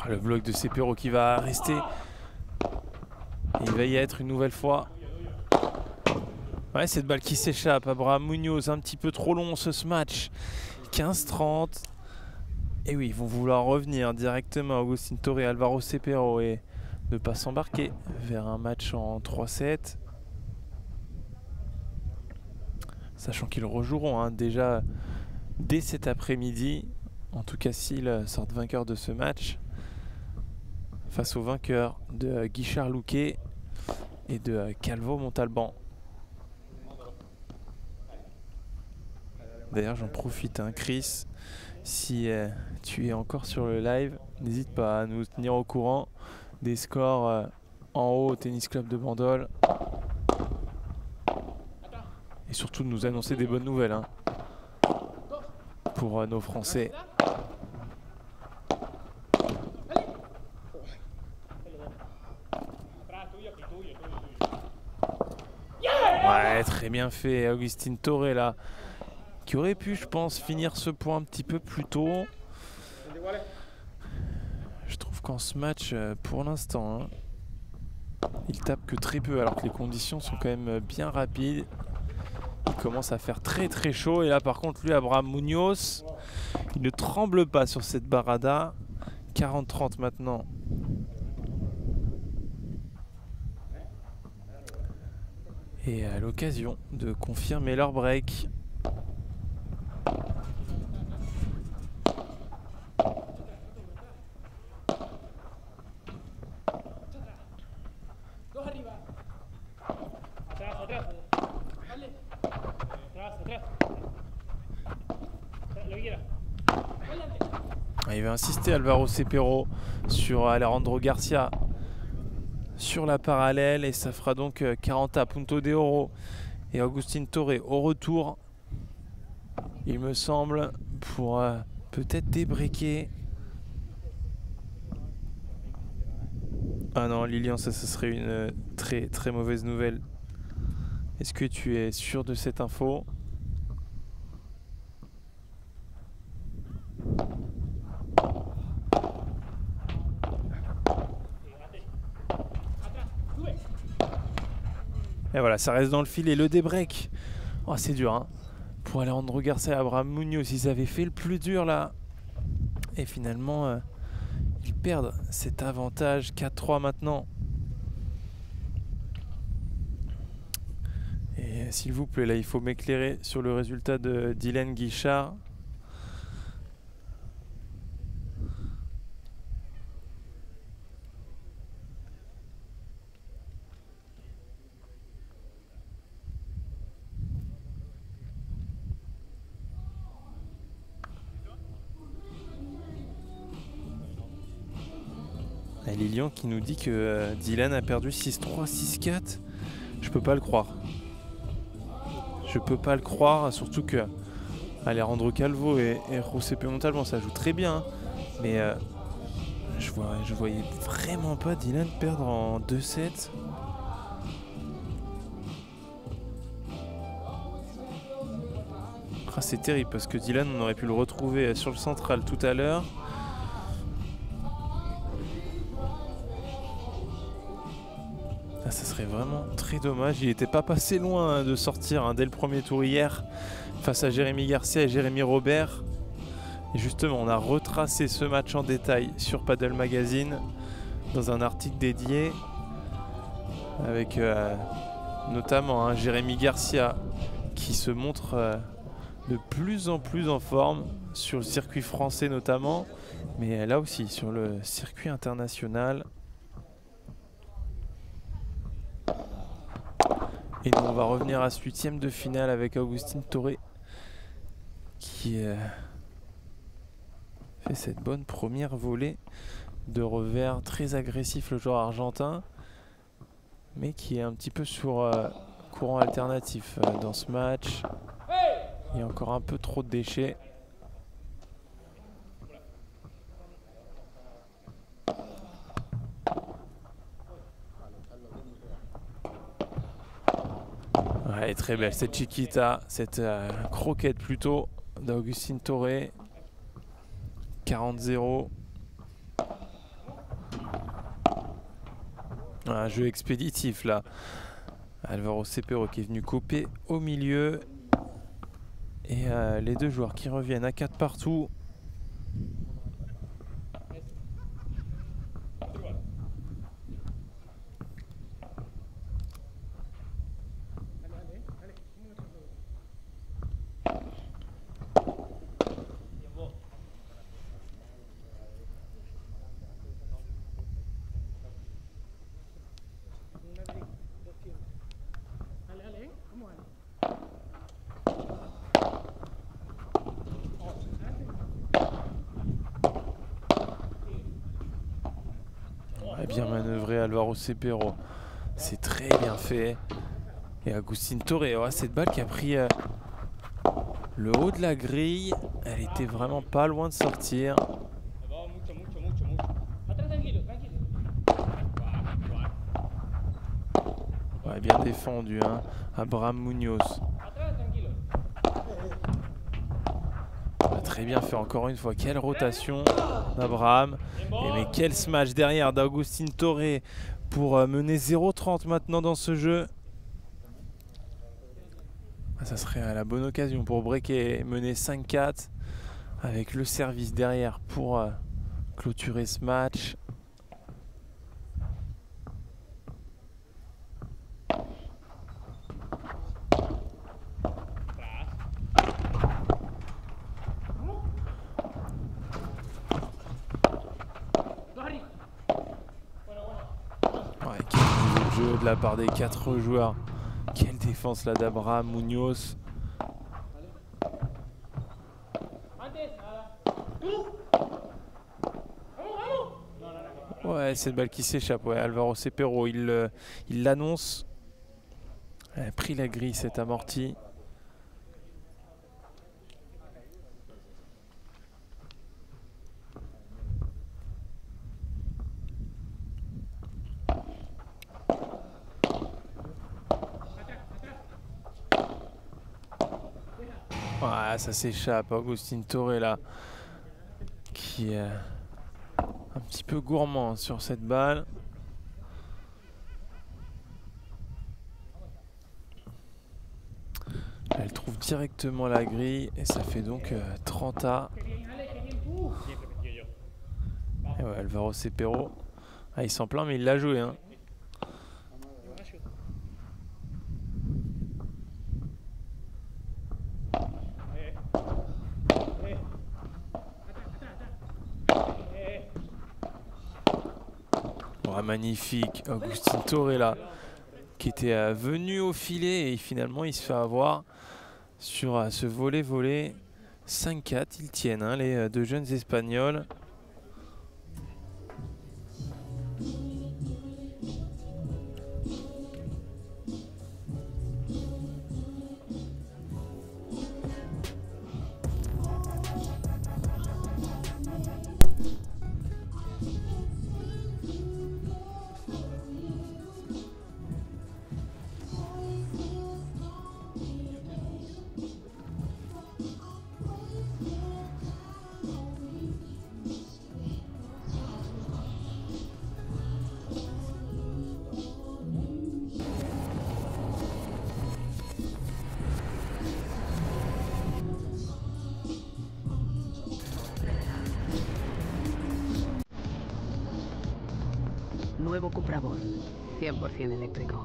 Le bloc de Cepero qui va rester. Il va y être une nouvelle fois. Ouais, cette balle qui s'échappe. Abraham Munoz, un petit peu trop long ce match. 15-30. Et oui, ils vont vouloir revenir directement. Agustin Torre et Alvaro Cepero et ne pas s'embarquer vers un match en 3-7. Sachant qu'ils rejoueront hein, déjà dès cet après-midi. En tout cas, s'ils sortent vainqueurs de ce match. Face au vainqueur de Guichard Luque et de Calvo Montalban. D'ailleurs, j'en profite, hein, Chris, si tu es encore sur le live, n'hésite pas à nous tenir au courant des scores en haut au Tennis Club de Bandol. Et surtout de nous annoncer des bonnes nouvelles hein, pour nos Français. Ouais, très bien fait Agustin Torre là, qui aurait pu, je pense, finir ce point un petit peu plus tôt. Je trouve qu'en ce match, pour l'instant, hein, il tape que très peu, alors que les conditions sont quand même bien rapides. Il commence à faire très chaud. Et là, par contre, lui, Abraham Munoz, il ne tremble pas sur cette barada. 40-30 maintenant. Et à l'occasion de confirmer leur break. Il va insister Alvaro Cepero sur Alejandro Garcia sur la parallèle et ça fera donc 40 à Punto de Oro et Agustin Torre au retour, il me semble, pour peut-être débreaker. Ah non, Lilian, ça serait une très très mauvaise nouvelle. Est-ce que tu es sûr de cette info? Et voilà, ça reste dans le fil et le débreak. Oh, c'est dur, hein. Pour Alejandro Garcia et Abraham Munoz, ils avaient fait le plus dur là. Et finalement, ils perdent cet avantage. 4-3 maintenant. Et s'il vous plaît, là, il faut m'éclairer sur le résultat de Dylan Guichard. Et Lilian qui nous dit que Dylan a perdu 6-3, 6-4. Je peux pas le croire. Je peux pas le croire, surtout que Alejandro Calvo et José Montal, bon, ça joue très bien. Hein, mais je voyais vraiment pas Dylan perdre en 2-7. Ah, c'est terrible parce que Dylan, on aurait pu le retrouver sur le central tout à l'heure. Ah, ça serait vraiment très dommage. Il n'était pas passé loin de sortir dès le premier tour hier face à Jérémy Garcia et Jérémy Robert. Et justement, on a retracé ce match en détail sur Padel Magazine dans un article dédié avec notamment Jérémy Garcia qui se montre de plus en plus en forme sur le circuit français notamment, mais là aussi sur le circuit international. Et nous on va revenir à ce 8e de finale avec Agustin Torre qui fait cette bonne première volée de revers très agressif, le joueur argentin, mais qui est un petit peu sur courant alternatif dans ce match. Il y a encore un peu trop de déchets. Ouais, très belle cette chiquita, cette croquette plutôt d'Agustin Torre. 40-0. Un jeu expéditif là. Alvaro Cepero qui est venu couper au milieu. Et les deux joueurs qui reviennent à 4 partout. Bien manœuvré Alvaro Cepero, c'est très bien fait. Et Agustin Torre, ouais, cette balle qui a pris le haut de la grille, elle était vraiment pas loin de sortir. Ouais, bien défendu, hein. Abraham Munoz. Très bien fait encore une fois, quelle rotation d'Abraham. Et mais quel smash derrière d'Agustin Torre pour mener 0-30 maintenant dans ce jeu. Ça serait la bonne occasion pour breaker et mener 5-4 avec le service derrière pour clôturer ce match. De la part des 4 joueurs. Quelle défense là d'Abraham Munoz. Ouais, cette balle qui s'échappe. Ouais, Alvaro Cepero, il l'annonce. Elle a pris la grille, cette amorti. Ouais, ça s'échappe. Agustín Torrella qui est un petit peu gourmand sur cette balle. Elle trouve directement la grille et ça fait donc 30A. Et ouais, Alvaro Cepero. Ah, il s'en plaint, mais il l'a joué. Hein. Ouais, magnifique. Agustín Torrella qui était venu au filet et finalement il se fait avoir sur ce volley. 5-4, ils tiennent, hein, les deux jeunes Espagnols. Nuevo comprador. 100% eléctrico.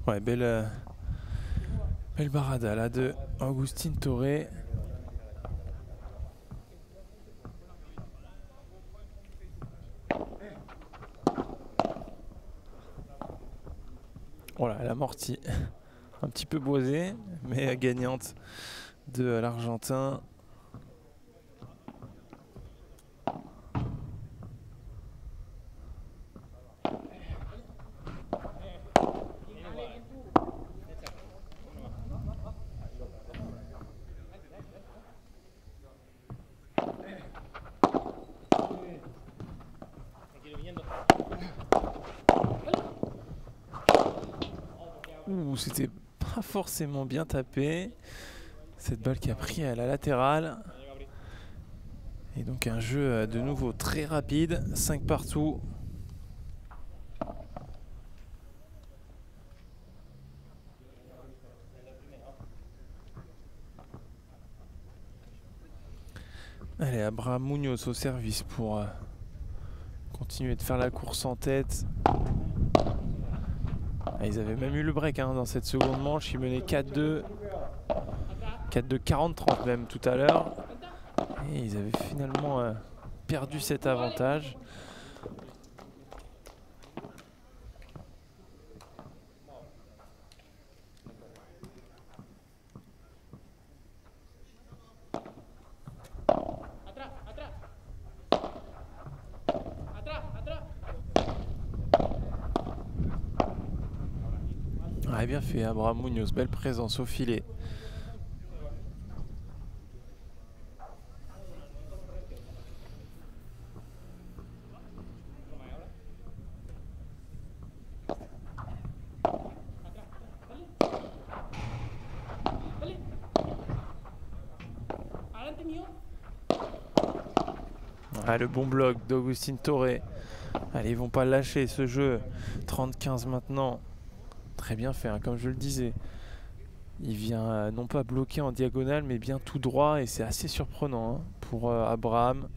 Ouais, belle barada là de Agustín Torre. Voilà, elle a amorti. Un petit peu boisée, mais gagnante de l'Argentin. Ouh, c'était pas forcément bien tapé. Cette balle qui a pris à la latérale. Et donc un jeu de nouveau très rapide. 5 partout. Allez, Abraham Munoz au service pour continuer de faire la course en tête. Ah, ils avaient même eu le break hein, dans cette seconde manche. Ils menaient 4-2. 4-2, 40-30 même tout à l'heure. Et ils avaient finalement perdu cet avantage. Ah, bien fait Abraham Munoz, belle présence au filet. Ah, le bon bloc d'Agustín Torre. Allez, ils vont pas lâcher ce jeu. 30-15 maintenant. Très bien fait, hein, comme je le disais. Il vient non pas bloquer en diagonale, mais bien tout droit. Et c'est assez surprenant, hein, pour Abraham,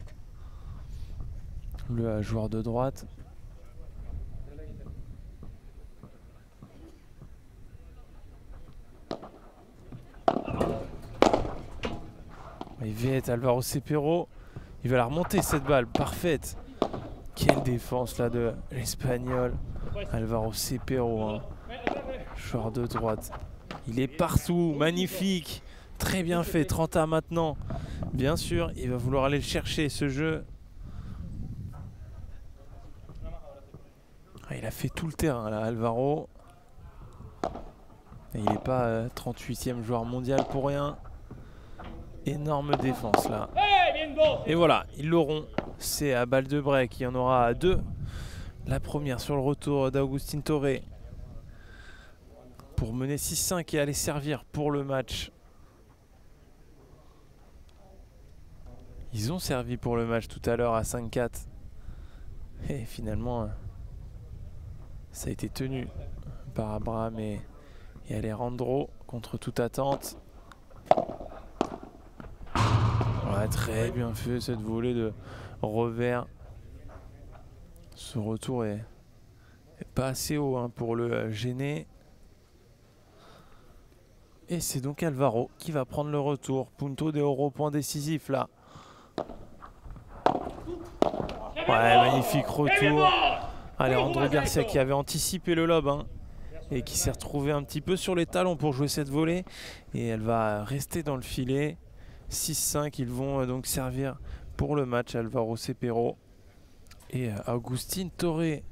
le joueur de droite. Et vite, Alvaro Cepero. Il va la remonter cette balle, parfaite. Quelle défense là de l'Espagnol. Alvaro Cepero, hein. Joueur de droite. Il est partout, magnifique. Très bien fait, 30 à maintenant. Bien sûr, il va vouloir aller le chercher ce jeu. Ah, il a fait tout le terrain là, Alvaro. Et il n'est pas 38e joueur mondial pour rien. Énorme défense là. Et voilà, ils l'auront. C'est à balle de break. Il y en aura deux. La première sur le retour d'Agustín Torre pour mener 6-5 et aller servir pour le match. Ils ont servi pour le match tout à l'heure à 5-4. Et finalement, ça a été tenu par Abraham et Alejandro contre toute attente. Ouais, très bien fait cette volée de revers. Ce retour est pas assez haut, hein, pour le gêner. Et c'est donc Alvaro qui va prendre le retour. Punto de oro, point décisif là. Ouais, magnifique retour. Alejandro Garcia qui avait anticipé le lob, hein, et qui s'est retrouvé un petit peu sur les talons pour jouer cette volée. Et elle va rester dans le filet. 6-5, ils vont donc servir pour le match, Alvaro Cepero et Agustín Torre.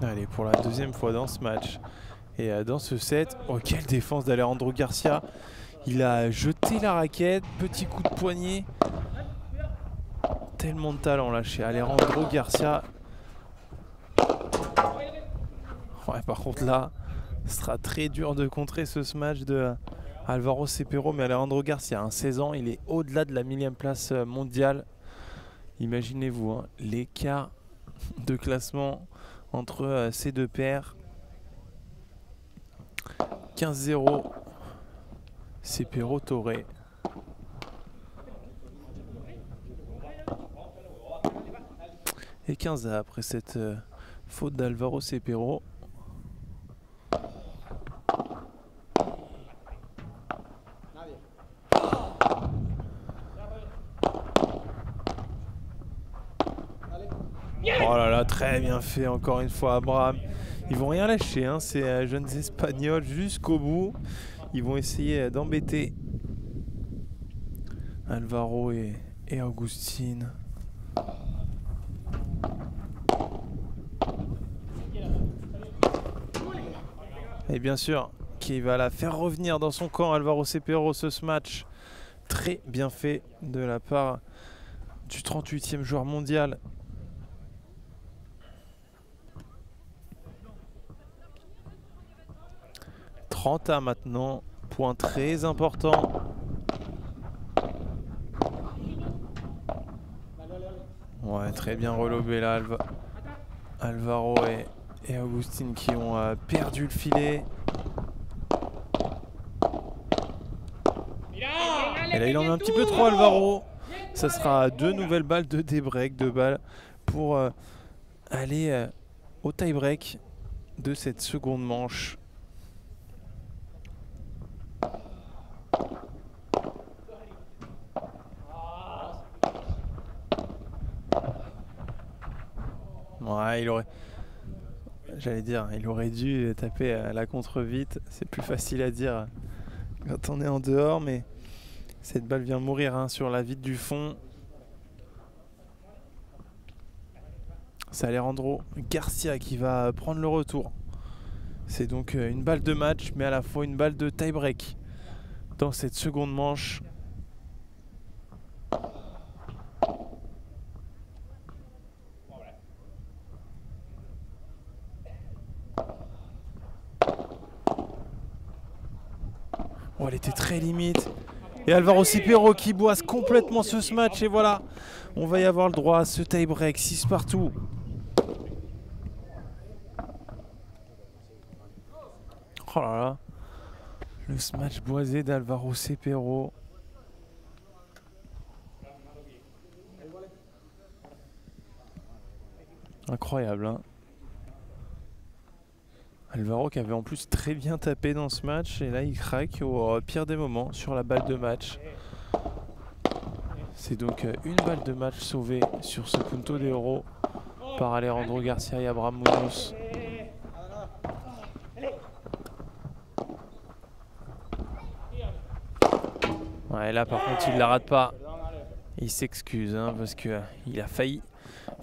Allez, pour la deuxième fois dans ce match et dans ce set. Oh, quelle défense d'Alejandro Garcia. Il a jeté la raquette, petit coup de poignet. Tellement de talent là chez Alejandro Garcia. Ouais, par contre là, ce sera très dur de contrer ce smash de Alvaro Cepero. Mais Alejandro Garcia, hein, 16 ans, il est au-delà de la 1000e place mondiale. Imaginez-vous, hein, l'écart de classement entre ces deux paires. 15-0 Cepero Torre. Et 15 après cette faute d'Alvaro Cepero. Oh là là, très bien fait encore une fois Abraham. Ils vont rien lâcher, hein, ces jeunes Espagnols jusqu'au bout. Ils vont essayer d'embêter Alvaro et Agustín. Et bien sûr, qui va la faire revenir dans son camp, Alvaro Cepero, ce match. Très bien fait de la part du 38e joueur mondial. « 30 maintenant, point très important. Ouais, très bien relobé là, Alvaro et Augustin qui ont perdu le filet. Et là, il en met un petit peu trop, Alvaro. Ça sera 2 nouvelles balles de débreak, 2 balles pour aller au tie-break de cette seconde manche. Ouais, j'allais dire, il aurait dû taper à la contre-vite. C'est plus facile à dire quand on est en dehors, mais cette balle vient mourir hein, sur la vitre du fond. C'est Alejandro Garcia qui va prendre le retour. C'est donc une balle de match, mais à la fois une balle de tie-break dans cette seconde manche. Oh, elle était très limite. Et Alvaro Cepero qui boisse complètement ce match. Et voilà, on va y avoir le droit à ce tie-break. 6 partout. Oh là là. Le smash boisé d'Alvaro Cepero. Incroyable, hein. Alvaro qui avait en plus très bien tapé dans ce match. Et là, il craque au pire des moments sur la balle de match. C'est donc une balle de match sauvée sur ce punto de oro par Alejandro Garcia et Abraham Munoz. Ouais, là par contre il la rate pas. Il s'excuse hein, parce qu'il a failli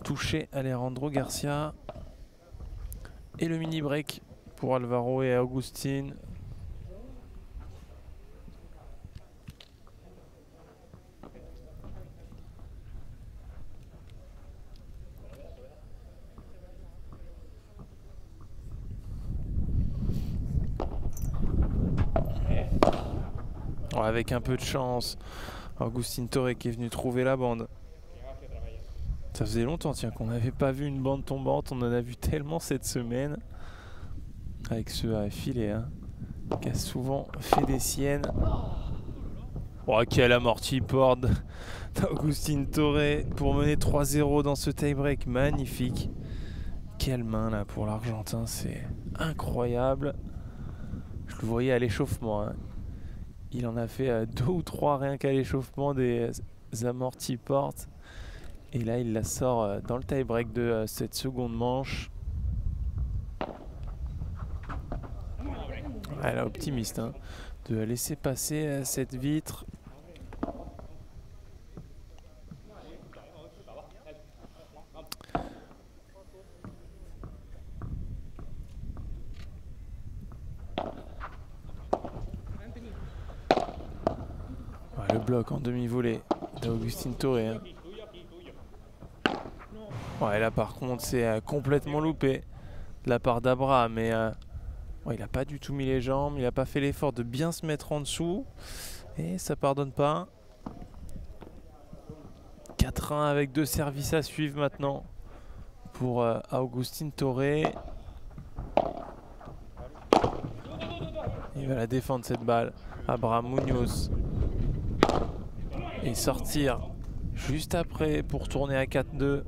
toucher Alejandro Garcia. Et le mini break pour Alvaro et Augustin. Ouais, avec un peu de chance, Augustin Torre qui est venu trouver la bande. Ça faisait longtemps tiens qu'on n'avait pas vu une bande tombante. On en a vu tellement cette semaine. Avec ce filet hein, qui a souvent fait des siennes. Oh, quelle amorti porte d'Augustin Torre pour mener 3-0 dans ce tie-break. Magnifique. Quelle main là pour l'Argentin, c'est incroyable. Je le voyais à l'échauffement. Hein. Il en a fait 2 ou 3 rien qu'à l'échauffement des amorti portes. Et là il la sort dans le tie-break de cette seconde manche. Elle est optimiste hein, de laisser passer cette vitre. Ouais, le bloc en demi-volée d'Augustin Torre. Hein. Ouais, là par contre c'est complètement loupé de la part d'Abraham. Mais ouais, il n'a pas du tout mis les jambes, il n'a pas fait l'effort de bien se mettre en dessous. Et ça pardonne pas. 4-1 avec 2 services à suivre maintenant pour Augustin Torre. Il va la défendre cette balle. Abraham Munoz. Et sortir juste après pour tourner à 4-2.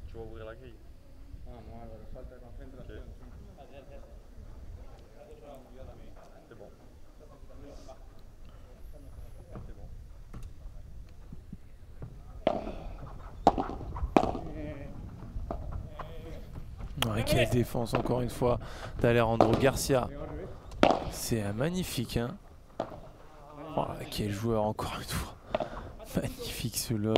Tu vas ouvrir la grille. C'est bon. Ouais, quelle défense encore une fois d'Alejandro Garcia. C'est magnifique hein. Oh, quel joueur encore une fois. Magnifique ce lob.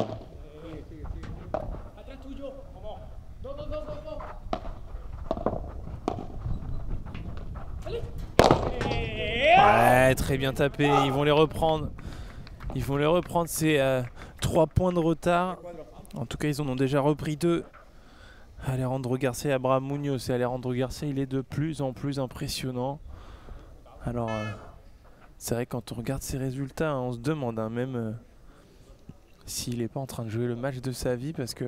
Ouais, très bien tapé. Ils vont les reprendre. Ils vont les reprendre. C'est 3 points de retard. En tout cas, ils en ont déjà repris 2. Alejandro Garcia et Abraham Munoz. Et Alejandro Garcia, il est de plus en plus impressionnant. Alors, c'est vrai, quand on regarde ses résultats, hein, on se demande même s'il n'est pas en train de jouer le match de sa vie, parce que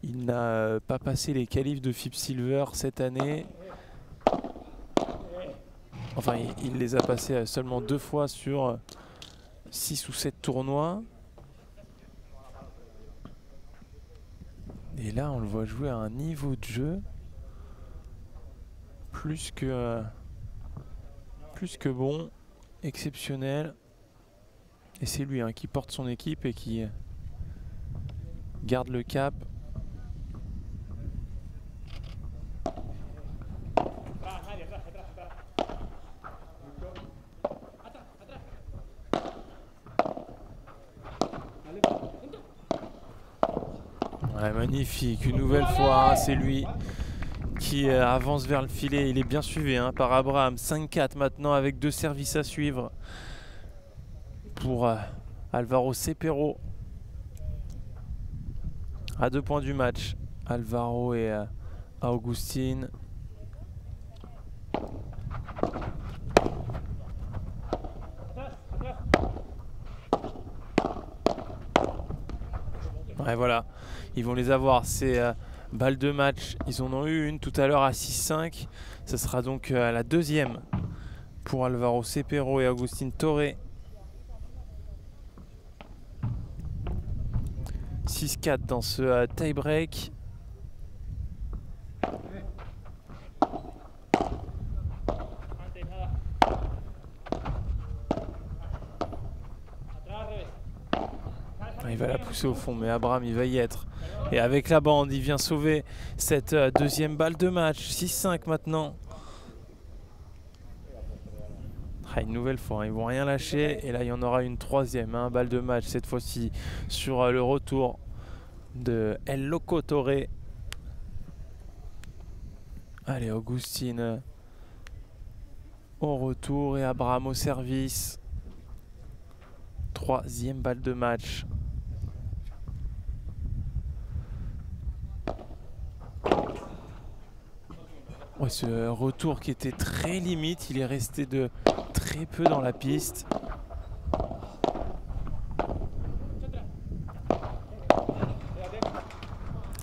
il n'a pas passé les qualifs de FIP Silver cette année. Enfin, il les a passés seulement 2 fois sur 6 ou 7 tournois. Et là, on le voit jouer à un niveau de jeu plus que bon, exceptionnel. Et c'est lui, hein, qui porte son équipe et qui garde le cap. Ouais, magnifique, une nouvelle fois, hein, c'est lui qui avance vers le filet. Il est bien suivi, hein, par Abraham. 5-4 maintenant avec 2 services à suivre pour Alvaro Cepero. À 2 points du match, Alvaro et Augustin. Ouais, voilà, ils vont les avoir, ces balles de match. Ils en ont eu une tout à l'heure à 6-5. Ce sera donc la deuxième pour Alvaro Cepero et Agustin Torre. 6-4 dans ce tie-break. Il va la pousser au fond, mais Abraham, il va y être. Et avec la bande, il vient sauver cette deuxième balle de match. 6-5 maintenant. Ah, une nouvelle fois, hein, ils vont rien lâcher. Et là, il y en aura une troisième, hein, balle de match, cette fois-ci sur le retour de El Loco Torre. Allez, Augustin au retour et Abraham au service. Troisième balle de match. Ouais, ce retour qui était très limite, il est resté de très peu dans la piste.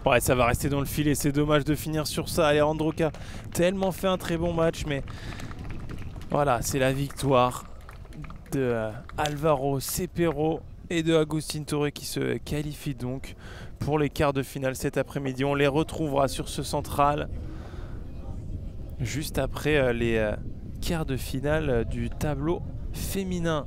Ouais, ça va rester dans le filet, c'est dommage de finir sur ça. Alejandro qui a tellement fait un très bon match, mais voilà, c'est la victoire de Alvaro Cepero et de Agustin Torre qui se qualifient donc pour les quarts de finale cet après-midi. On les retrouvera sur ce central juste après les quarts de finale du tableau féminin.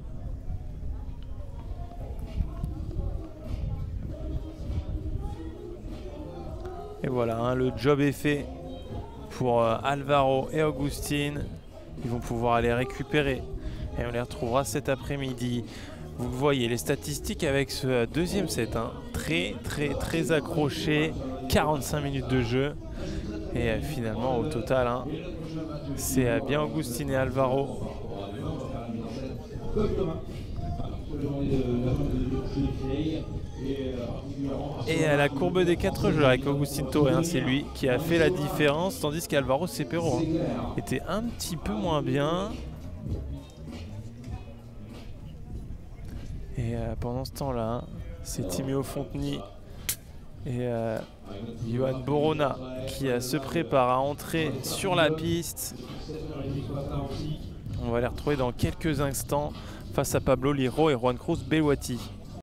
Et voilà, hein, le job est fait pour Alvaro et Agustin. Ils vont pouvoir aller récupérer et on les retrouvera cet après-midi. Vous le voyez, les statistiques avec ce deuxième set, hein, très accroché, 45 minutes de jeu. Et finalement, au total, hein, c'est bien Agustin et Alvaro. Et à la courbe des 4 jeux avec Agustin Torre, hein, c'est lui qui a fait la différence, tandis qu'Alvaro Cepero, hein, était un petit peu moins bien. Et pendant ce temps-là, hein, c'est Timéo Fonteny et Johan Borona qui se prépare à entrer sur la piste. On va les retrouver dans quelques instants face à Pablo Liro et Juan Cruz Belotti.